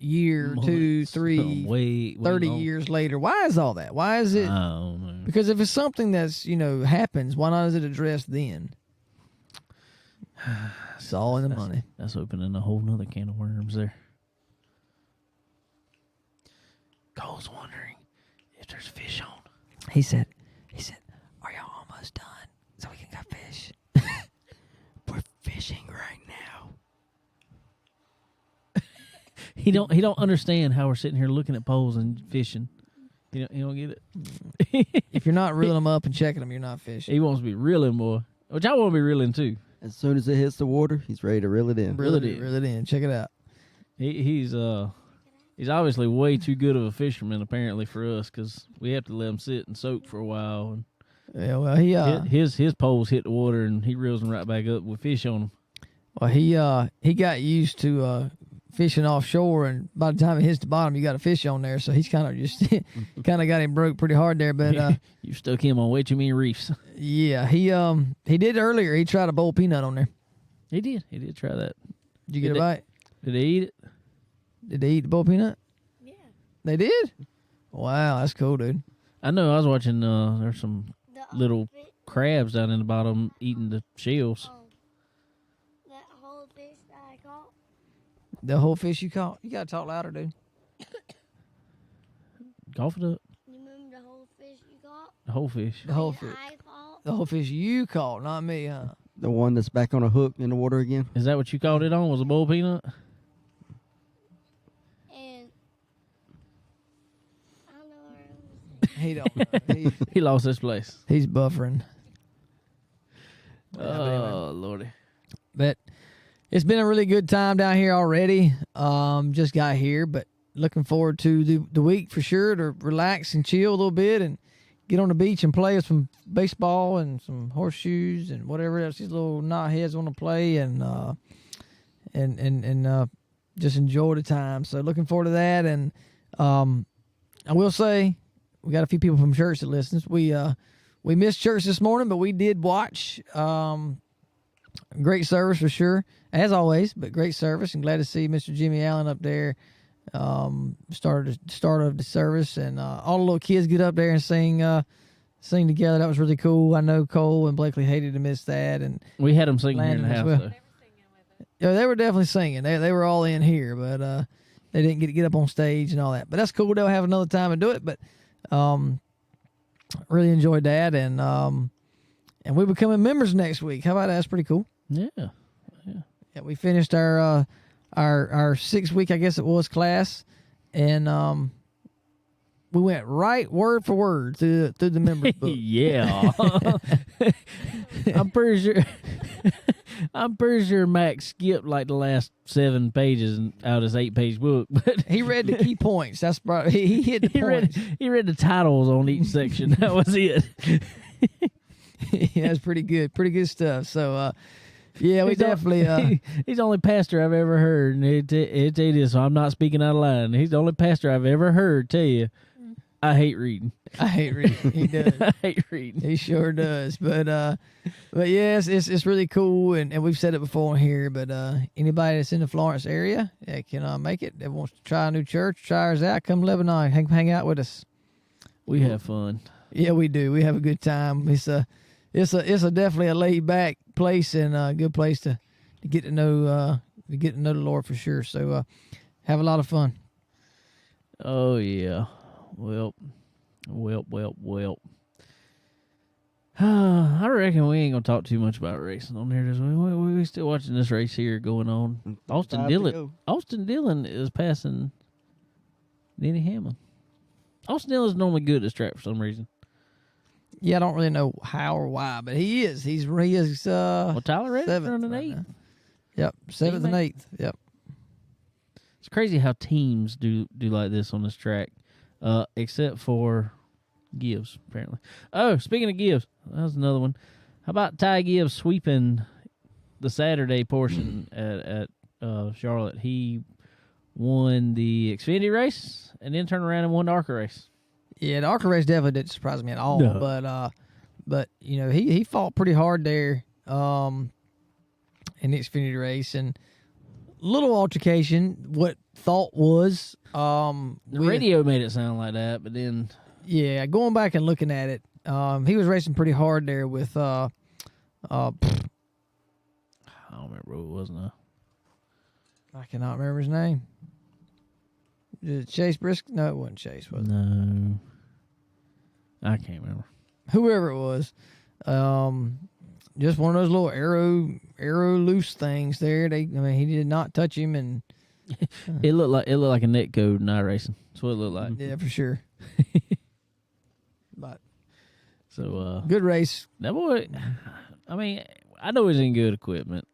year, Months, 2, 3, way 30 long. years later. Why is all that? Why is it? I don't know. Because if it's something that's, happens, why not is it addressed then? It's all in the money. That's opening a whole nother can of worms there. Cole's wondering if there's fish on. He said, are y'all almost done so we can go fish? We're fishing right now. He don't understand how we're sitting here looking at poles and fishing. He don't get it. If you're not reeling them up and checking them, you're not fishing. He wants to be reeling more, which I want to be reeling too. As soon as it hits the water, he's ready to reel it in. Reel it in. Reel it in. Check it out. He's obviously way too good of a fisherman apparently for us because we have to let him sit and soak for a while. And Yeah, well, his poles hit the water and he reels them right back up with fish on them. Well, he got used to fishing offshore, and by the time it hits the bottom, you got a fish on there. So he's kind of just kind of got him broke pretty hard there. But You stuck him on way too many reefs. yeah, he did earlier. He tried a bowl peanut on there. He did try that. Did you get a bite? Did he eat it? Did they eat the bowl peanut? Yeah. They did. Wow, that's cool, dude. I know. I was watching. There's some The little fish, crabs down in the bottom eating the shells. that whole fish that I caught. The whole fish you caught. You gotta talk louder, dude. Cough it up. You remember the whole fish you caught? The whole fish. The whole That fish. I caught. The whole fish you caught, not me, huh? The one that's back on a hook in the water again. Is that what you called it on? Was a bowl peanut? And I don't know where it was. He don't know. He lost his place. He's buffering. Oh lordy. But it's been a really good time down here already. Just got here, but looking forward to the week for sure to relax and chill a little bit and get on the beach and play some baseball and some horseshoes and whatever else these little knotheads want to play and just enjoy the time. So looking forward to that. And I will say we got a few people from church that listens. We missed church this morning, but we did watch. Great service for sure, as always, but great service, and glad to see Mr. Jimmy Allen up there. Start of the service, and all the little kids get up there and sing together. That was really cool. I know Cole and Blakely hated to miss that, and We had them singing here in the Landon as house well. yeah, they were definitely singing. They were all in here, but they didn't get up on stage and all that. But that's cool. They'll have another time to do it. But really enjoyed that, and we're becoming members next week. How about that? That's pretty cool. though. Yeah, we finished our 6 week, I guess it was, class, and we went right word for word through the members book. Yeah. I'm pretty sure. I'm pretty sure Max skipped like the last 7 pages out of his 8-page book, but He read the key points. That's probably he hit the points. he read the titles on each section. That was it. Yeah, that's pretty good. Pretty good stuff. So, yeah, we definitely. He's the only pastor I've ever heard, and it tell you this, so I'm not speaking out of line. He's the only pastor I've ever heard tell you, I hate reading. I hate reading. He does. I hate reading. He sure does. But yes, it's really cool, and we've said it before here. But anybody that's in the Florence area that can make it, that wants to try a new church, try ours out, come to Lebanon, hang out with us. We have fun. Yeah, we do. We have a good time. It's a definitely a laid back place and a good place to get to know the Lord for sure. So have a lot of fun. Oh yeah. Well. I reckon we ain't gonna talk too much about racing on here this week. We still watching this race here going on. Austin 5 to Dillon. go. Austin Dillon is passing Denny Hamlin. Austin Dillon's normally good at this track for some reason. Yeah, I don't really know how or why, but he is. He is. Well, Tyler Reddick's seventh running right 8th. now. Yep, 7th and Teammate. 8th. Yep. It's crazy how teams do like this on this track, except for Gibbs, apparently. Oh, speaking of Gibbs, that was another one. How about Ty Gibbs sweeping the Saturday portion at Charlotte? He won the Xfinity race and then turned around and won the ARCA race. Yeah, the ARCA race definitely didn't surprise me at all. No. But you know, he fought pretty hard there in the Xfinity race, and little altercation. What thought was The radio made it sound like that, but then yeah, going back and looking at it, he was racing pretty hard there with I don't remember who it was now. I cannot remember his name. Is it Chase Briscoe? No, it wasn't Chase, was it? No, I can't remember. Whoever it was. Just one of those little arrow loose things there. He did not touch him, and It looked like a net code in iRacing. That's what it looked like. yeah, for sure. But So good race. that boy, I mean, I know he's in good equipment,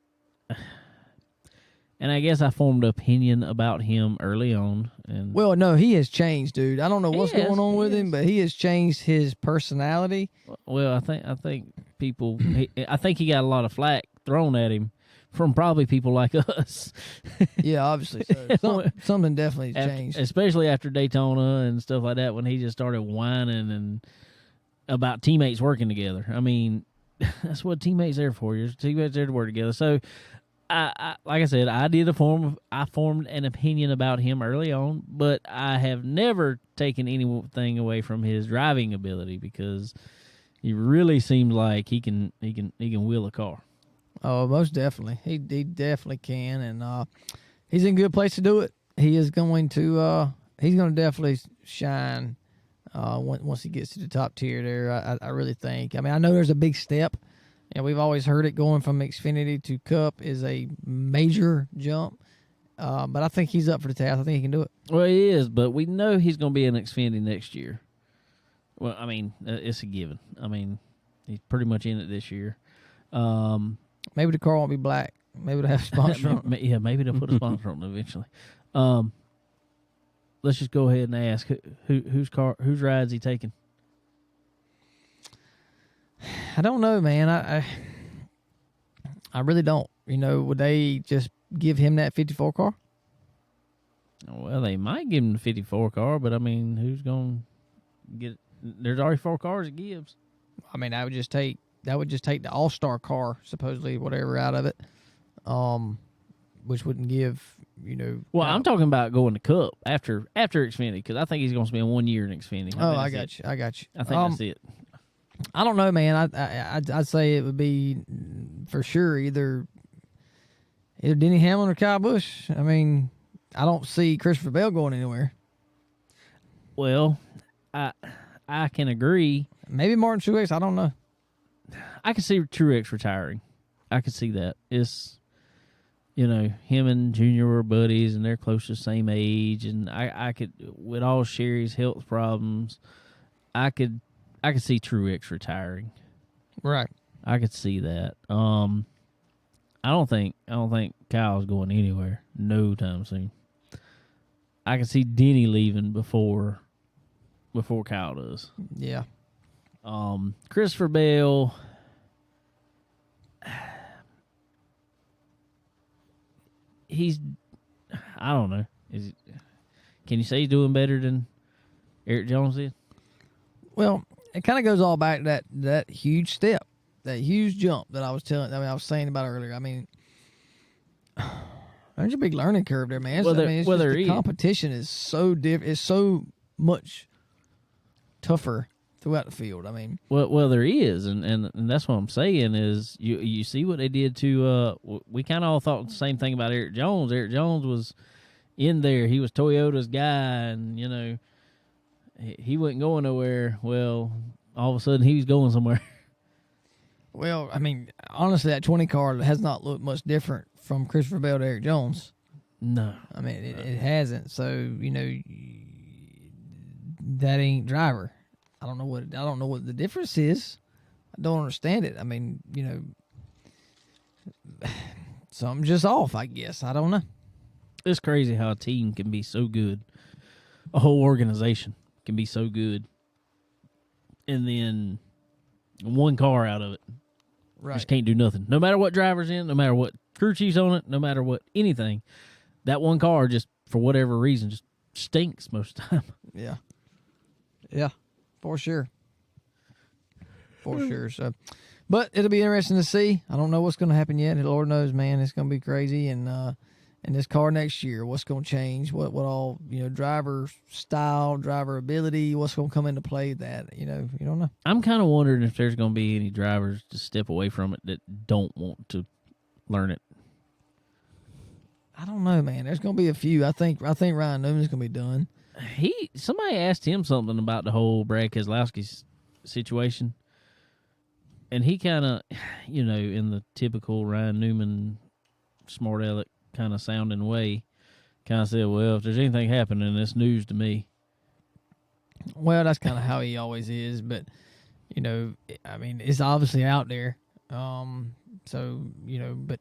and I guess I formed an opinion about him early on. And Well, no, he has changed, dude. I don't know what's has, going on he with him, has. but he has changed his personality. well, I think people, I think he got a lot of flack thrown at him from probably people like us. Yeah, obviously. So something definitely changed. Especially after Daytona and stuff like that, when he just started whining and about teammates working together. I mean, that's what teammates there for. Your teammates there to work together. So, I like I said, I formed an opinion about him early on, but I have never taken anything away from his driving ability because he really seems like he can wheel a car. Oh, most definitely. He definitely can, and he's in a good place to do it. He is going to definitely shine once he gets to the top tier there. I really think. I mean, I know there's a big step, and we've always heard it going from Xfinity to Cup is a major jump. But I think he's up for the task. I think he can do it. Well, he is, but we know he's going to be in Xfinity next year. Well, I mean, it's a given. I mean, he's pretty much in it this year. Maybe the car won't be black. Maybe they'll have a sponsor on it. Yeah, maybe they'll put a sponsor on it eventually. Let's just go ahead and ask whose ride's he taking? I don't know, man. I really don't. You know, would they just give him that 54 car? Well, they might give him the 54 car, but I mean, who's going to get it? There's already 4 cars it gives. I mean, that would just take the All-Star car, supposedly, whatever, out of it, which wouldn't give, you know. Well, I'm talking about going to Cup after Xfinity because I think he's going to spend 1 year in Xfinity. I got you. I think that's it. I don't know, man. I'd say it would be for sure either Denny Hamlin or Kyle Busch. I mean, I don't see Christopher Bell going anywhere. Well, I can agree. Maybe Martin Truex. I don't know. I can see Truex retiring. I can see that. It's, you know, him and Junior were buddies, and they're close to the same age. And I could, with all Sherry's health problems, I could see Truex retiring. Right. I could see that. I don't think Kyle's going anywhere no time soon. I can see Denny leaving before Kyle does. Yeah. Christopher Bell, I don't know. Can you say he's doing better than Eric Jones did? Well, it kind of goes all back to that huge step, that huge jump that I was saying about earlier. I mean, there's a big learning curve there, man. The competition is so it's so much tougher throughout the field. I mean, well, there is, and that's what I'm saying is you see what they did to. We kind of all thought the same thing about Eric Jones. Eric Jones was in there; he was Toyota's guy, and you know he wasn't going nowhere. Well, all of a sudden he was going somewhere. Well, I mean, honestly, that 20 car has not looked much different from Christopher Bell to Eric Jones. No, I mean it hasn't. So you know that ain't driver. I don't know what the difference is. I don't understand it. I mean, you know, something's just off, I guess. I don't know. It's crazy how a team can be so good. A whole organization can be so good. And then one car out of it. Right. Just can't do nothing. No matter what driver's in, no matter what crew chief's on it, no matter what anything, that one car just, for whatever reason, just stinks most of the time. Yeah. Yeah. For sure. For sure. So, but it'll be interesting to see. I don't know what's going to happen yet. Lord knows, man, it's going to be crazy. And And this car next year, what's going to change? What all, driver style, driver ability, what's going to come into play that, you don't know. I'm kind of wondering if there's going to be any drivers to step away from it that don't want to learn it. I don't know, man. There's going to be a few. I think Ryan Newman's going to be done. Somebody asked him something about the whole Brad Keselowski's situation. And he kind of, in the typical Ryan Newman smart aleck kind of sounding way, kind of said, well, if there's anything happening, it's news to me. Well, that's kind of how he always is, but it's obviously out there. But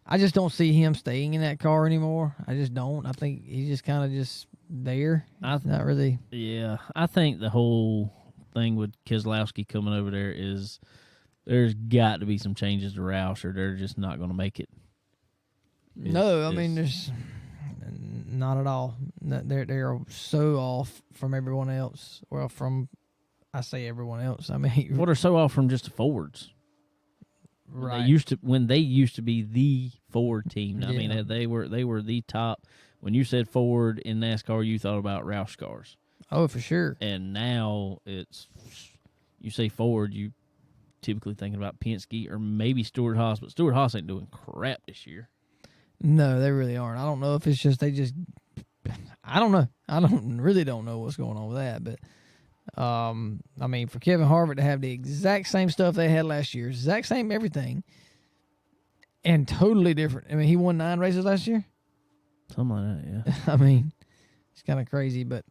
I just don't see him staying in that car anymore. I just don't. I think he's just kind of just there. Not really. Yeah, I think the whole thing with Keselowski coming over there is there's got to be some changes to Roush, or they're just not going to make it. There's not at all. They're so off from everyone else. Well, I say everyone else. I mean, what are so off from just the Fords? Right. When they used to be the Ford team. I mean, they were the top. When you said Ford in NASCAR, you thought about Roush cars. Oh, for sure. And now you say Ford, you typically thinking about Penske or maybe Stewart-Haas, but Stewart-Haas ain't doing crap this year. No, they really aren't. I don't know if it's just I don't know. Really don't know what's going on with that. But, for Kevin Harvick to have the exact same stuff they had last year, exact same everything, and totally different. I mean, he won 9 races last year. Something like that, yeah. I mean, it's kind of crazy, but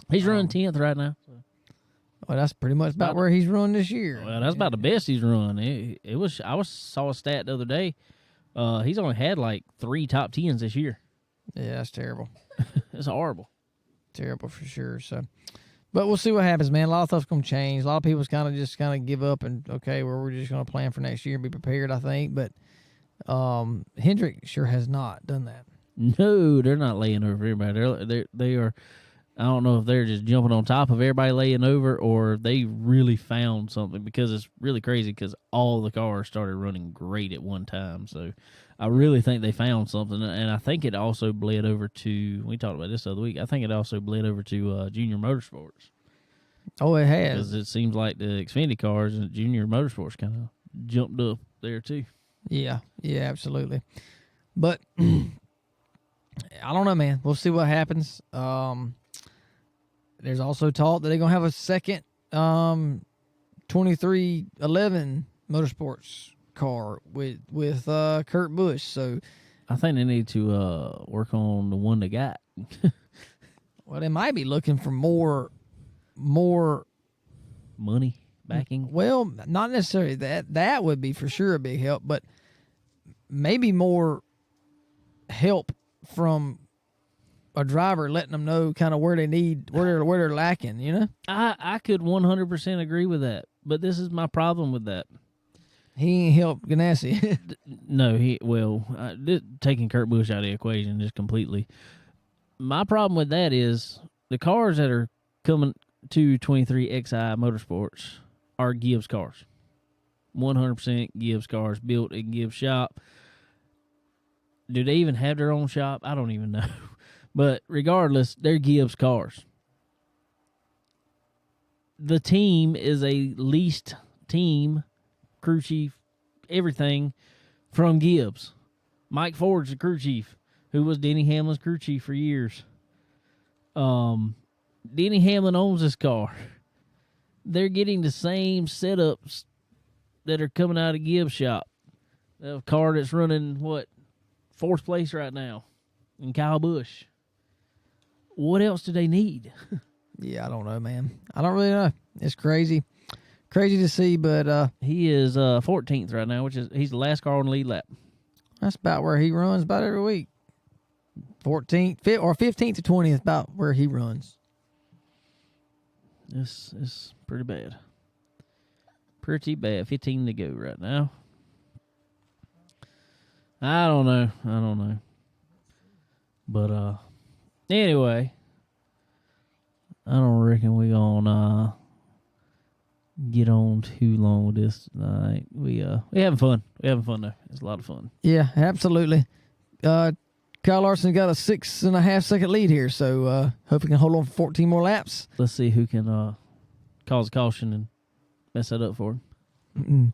he's running 10th right now. So. Well, that's pretty much about where he's run this year. Well, that's about the best he's run. I saw a stat the other day. He's only had like 3 top 10s this year. Yeah, that's terrible. It's horrible. Terrible for sure. So, but we'll see what happens, man. A lot of stuff's going to change. A lot of people's kind of give up and we're just going to plan for next year and be prepared, I think. But Hendrick sure has not done that. No, they're not laying over everybody. They are. I don't know if they're just jumping on top of everybody laying over, or they really found something, because it's really crazy because all the cars started running great at one time. So I really think they found something, and I think it also bled over to, we talked about this the other week, I think it also bled over to Junior Motorsports. Oh, it has. Because it seems like the Xfinity cars and Junior Motorsports kind of jumped up there too. Yeah, absolutely. But I don't know, man. We'll see what happens. There's also talk that they're going to have a second 2311 Motorsports car with Kurt Busch. So I think they need to work on the one they got. Well, they might be looking for more money backing. Well, not necessarily that. That would be for sure a big help, but maybe more help from a driver, letting them know kind of where they need, where they're lacking, I could 100% agree with that, but this is my problem with that. He ain't helped Ganassi. No, taking Kurt Busch out of the equation just completely. My problem with that is the cars that are coming to 23XI Motorsports are Gibbs cars. 100% Gibbs cars, built in Gibbs shop. Do they even have their own shop? I don't even know. But regardless, they're Gibbs cars. The team is a leased team, crew chief, everything from Gibbs. Mike Ford's the crew chief, who was Denny Hamlin's crew chief for years. Denny Hamlin owns this car. They're getting the same setups that are coming out of Gibbs shop. The car that's running, 4th place right now in Kyle Busch. What else do they need? Yeah, I don't know, man. I don't really know. It's crazy. Crazy to see, but he is 14th right now, he's the last car on the lead lap. That's about where he runs about every week. 14th or 15th to 20th, about where he runs. This is pretty bad. Pretty bad. 15 to go right now. I don't know. But anyway, I don't reckon we gonna get on too long with this tonight. We having fun. We having fun though. It's a lot of fun. Yeah, absolutely. Kyle Larson got a 6.5 second lead here, so hope he can hold on for 14 more laps. Let's see who can cause caution and mess that up for him.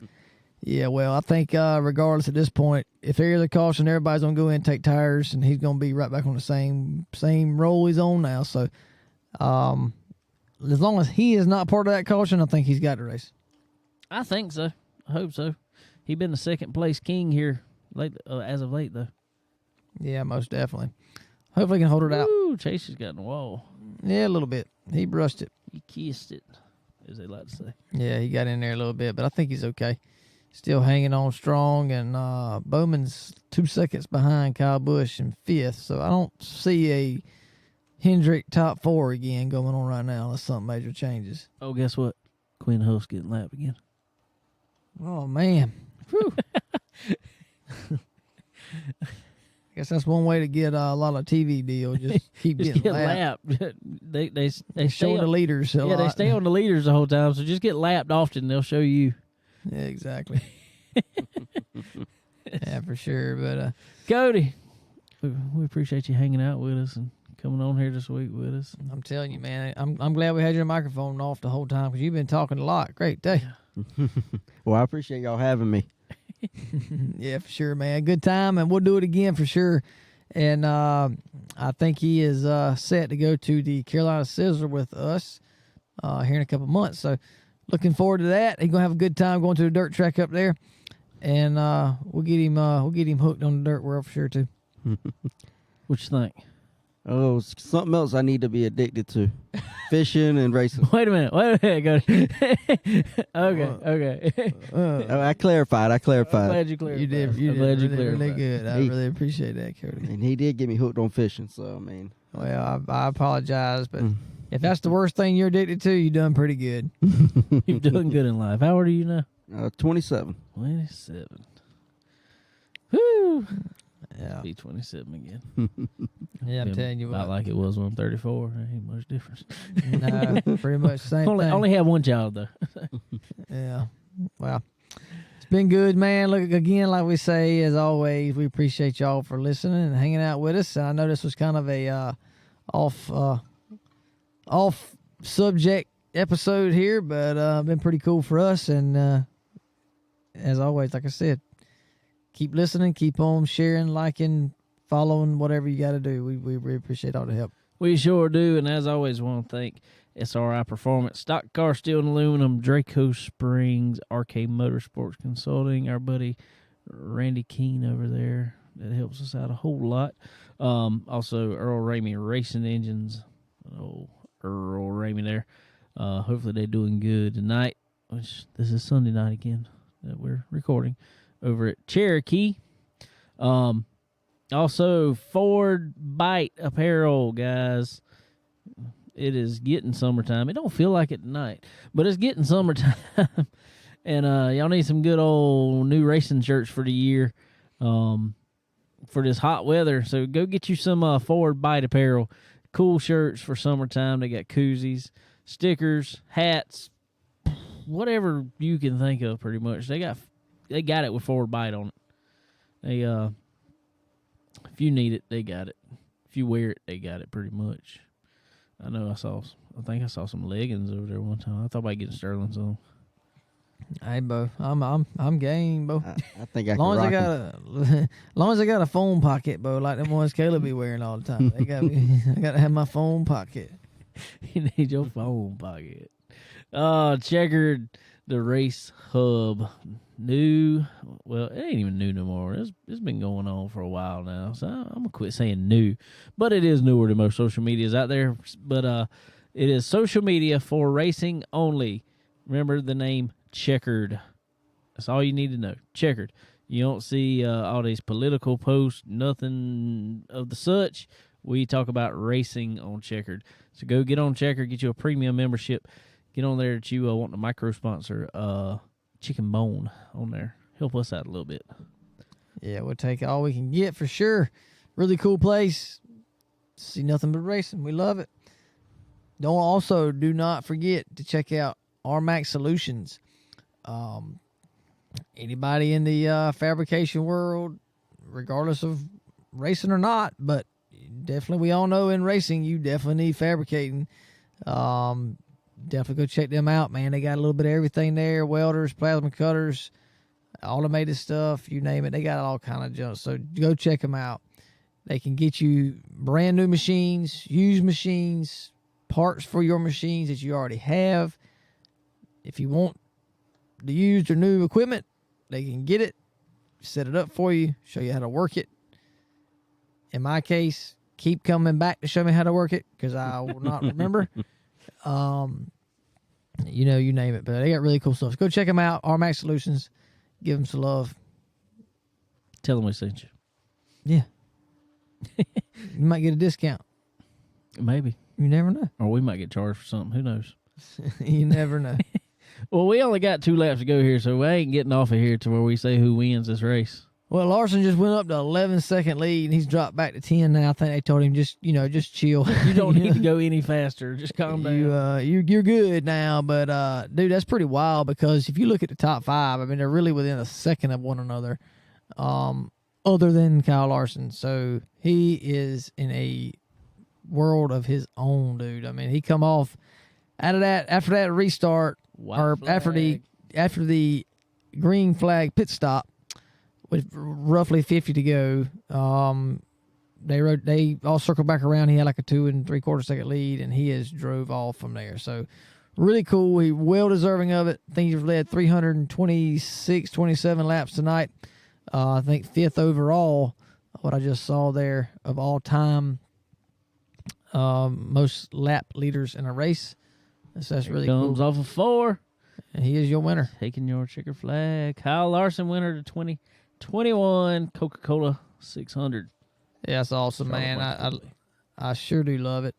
Yeah, well, I think regardless at this point, if there is a caution, everybody's gonna go in and take tires, and he's gonna be right back on the same roll he's on now. So, as long as he is not part of that caution, I think he's got the race. I think so. I hope so. He's been the second place king here late, as of late, though. Yeah, most definitely. Hopefully, he can hold it out. Ooh, Chase has gotten the wall. Yeah, a little bit. He brushed it. He kissed it, as they like to say. Yeah, he got in there a little bit, but I think he's okay. Still hanging on strong, and Bowman's 2 seconds behind Kyle Busch in 5th, so I don't see a Hendrick top 4 again going on right now unless something major changes. Oh, guess what? Quinn Huff's getting lapped again. Oh, man. Whew. I guess that's one way to get a lot of TV deal. Just keep Just getting get lapped. They They show the leaders a lot. they stay on the leaders the whole time, so just get lapped often. They'll show you. Yeah, exactly. Yeah, for sure. But Cody, we appreciate you hanging out with us and coming on here this week with us. I'm telling you, man, I'm glad we had your microphone off the whole time because you've been talking a lot. Great day. Well, I appreciate y'all having me. Yeah, for sure, man. Good time, and we'll do it again for sure. And I think he is set to go to the Carolina Sizzler with us here in a couple months. So looking forward to that. He's gonna have a good time going to the dirt track up there, and we'll get him hooked on the dirt world for sure too. What you think? Oh, something else I need to be addicted to. Fishing and racing. Wait a minute, Cody. Okay. Oh, I clarified. I'm glad you clarified. You did. I'm glad you Really clarified. good. I really appreciate that, Cody. And he did get me hooked on fishing, so I mean. Well, I apologize, but if that's the worst thing you're addicted to, you've done pretty good. You've done good in life. How old are you now? 27. 27. Woo! Yeah, Be 27 again. yeah. I'm telling you About what. like it was when I'm 34. Ain't much difference. No, pretty much the same thing. Only have one child though. Yeah. Well, it's been good, man. Look, again, like we say, as always, we appreciate y'all for listening and hanging out with us. And I know this was kind of a off subject episode here, but been pretty cool for us. And as always, like I said, keep listening, keep on sharing, liking, following, whatever you got to do. We really appreciate all the help. We sure do, and as always, want to thank SRI Performance, Stock Car Steel and Aluminum, Draco Springs, RK Motorsports Consulting, our buddy Randy Keene over there that helps us out a whole lot. Also, Earl Ramey Racing Engines, Earl Ramey there. Hopefully they're doing good tonight, which this is Sunday night again that we're recording over at Cherokee. Also, Ford Bite Apparel, guys. It is getting summertime. It don't feel like it tonight, but it's getting summertime. And y'all need some good old new racing shirts for the year for this hot weather. So go get you some Ford Bite Apparel. Cool shirts for summertime. They got koozies, stickers, hats, whatever you can think of pretty much. They got it with Ford Bite on it. They if you need it, they got it. If you wear it, they got it pretty much. I know I think I saw some leggings over there one time. I thought about getting Sterling's on. Hey, Bo, I'm game, Bo. I think I As can long rock 'em. as I got a phone pocket, Bo, like them ones Caleb be wearing all the time. I got to have my phone pocket. You need your phone pocket. Checkered, the race hub. New. Well, it ain't even new no more. It's been going on for a while now. So I'm going to quit saying new. But it is newer than most social medias out there. But it is social media for racing only. Remember the name Checkered. That's all you need to know. Checkered. You don't see all these political posts, nothing of the such. We talk about racing on Checkered. So go get on Checkered, get you a premium membership. Get on there that you want to micro sponsor Chicken Bone on there. Help us out a little bit. Yeah, we'll take all we can get for sure. Really cool place. See nothing but racing. We love it. Do not forget to check out RMAX Solutions. Anybody in the fabrication world, regardless of racing or not, but definitely we all know in racing you definitely need fabricating. Definitely go check them out, man. They got a little bit of everything there: welders, plasma cutters, automated stuff, you name it. They got all kind of junk. So go check them out. They can get you brand new machines, used machines, parts for your machines that you already have. If you want the used or new equipment, they can get it, set it up for you, show you how to work it. In my case, keep coming back to show me how to work it because I will not remember. You know, you name it. But they got really cool stuff. So go check them out. RMAX Solutions. Give them some love. Tell them we sent you. Yeah. You might get a discount. Maybe. You never know. Or we might get charged for something. Who knows? You never know. Well, we only got 2 laps to go here, so we ain't getting off of here to where we say who wins this race. Well, Larson just went up to 11-second lead, and he's dropped back to 10 now. I think they told him just chill. You don't need to go any faster. Just calm down. You're good now. But, dude, that's pretty wild because if you look at the top 5, I mean, they're really within a second of one another, other than Kyle Larson. So he is in a world of his own, dude. I mean, he come off out of that after that restart after the green flag pit stop with roughly 50 to go. They all circled back around. He had like a 2 3/4 second lead, and he has drove off from there. So really cool. He well deserving of it. I think he's led 326, 27 laps tonight. I think 5th overall. What I just saw there of all time. Most lap leaders in a race. So that's really comes cool. Off of 4. And he is your winner. Taking your checker flag. Kyle Larson, winner to 2021 Coca-Cola 600. Yeah, that's awesome, man. Charlotte. I sure do love it.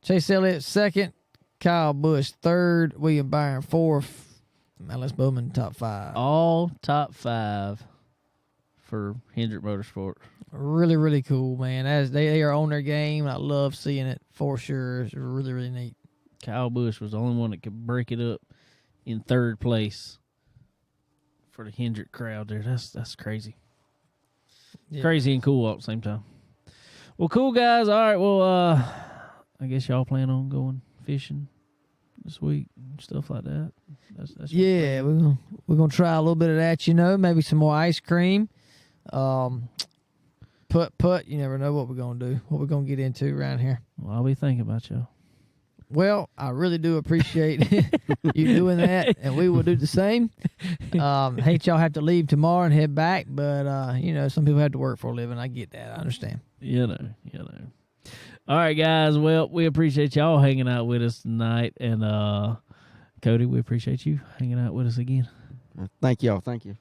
Chase Elliott 2nd. Kyle Busch 3rd. William Byron 4th. Alice Bowman top 5. All top 5 for Hendrick Motorsport. Really, really cool, man. As they are on their game. I love seeing it for sure. It's really, really neat. Kyle Busch was the only one that could break it up in 3rd place for the Hendrick crowd there. That's crazy. Yeah. Crazy and cool all at the same time. Well, cool, guys. All right, well, I guess y'all plan on going fishing this week and stuff like that. That's Yeah, we're gonna try a little bit of that, maybe some more ice cream. Putt, you never know what we're gonna do, what we're gonna get into around here. Well, I'll be thinking about y'all. Well, I really do appreciate you doing that, and we will do the same. Hate y'all have to leave tomorrow and head back, but some people have to work for a living. I get that. I understand. You know. All right, guys. Well, we appreciate y'all hanging out with us tonight, and Cody, we appreciate you hanging out with us again. Thank y'all. Thank you.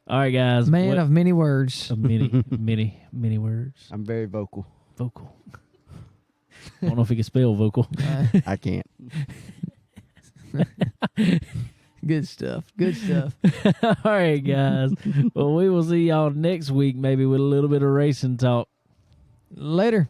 All right, guys. Man of many words. Of many words. I'm very vocal. Vocal. I don't know if he can spell vocal. I can't. Good stuff. All right, guys. Well, we will see y'all next week, maybe with a little bit of racing talk. Later.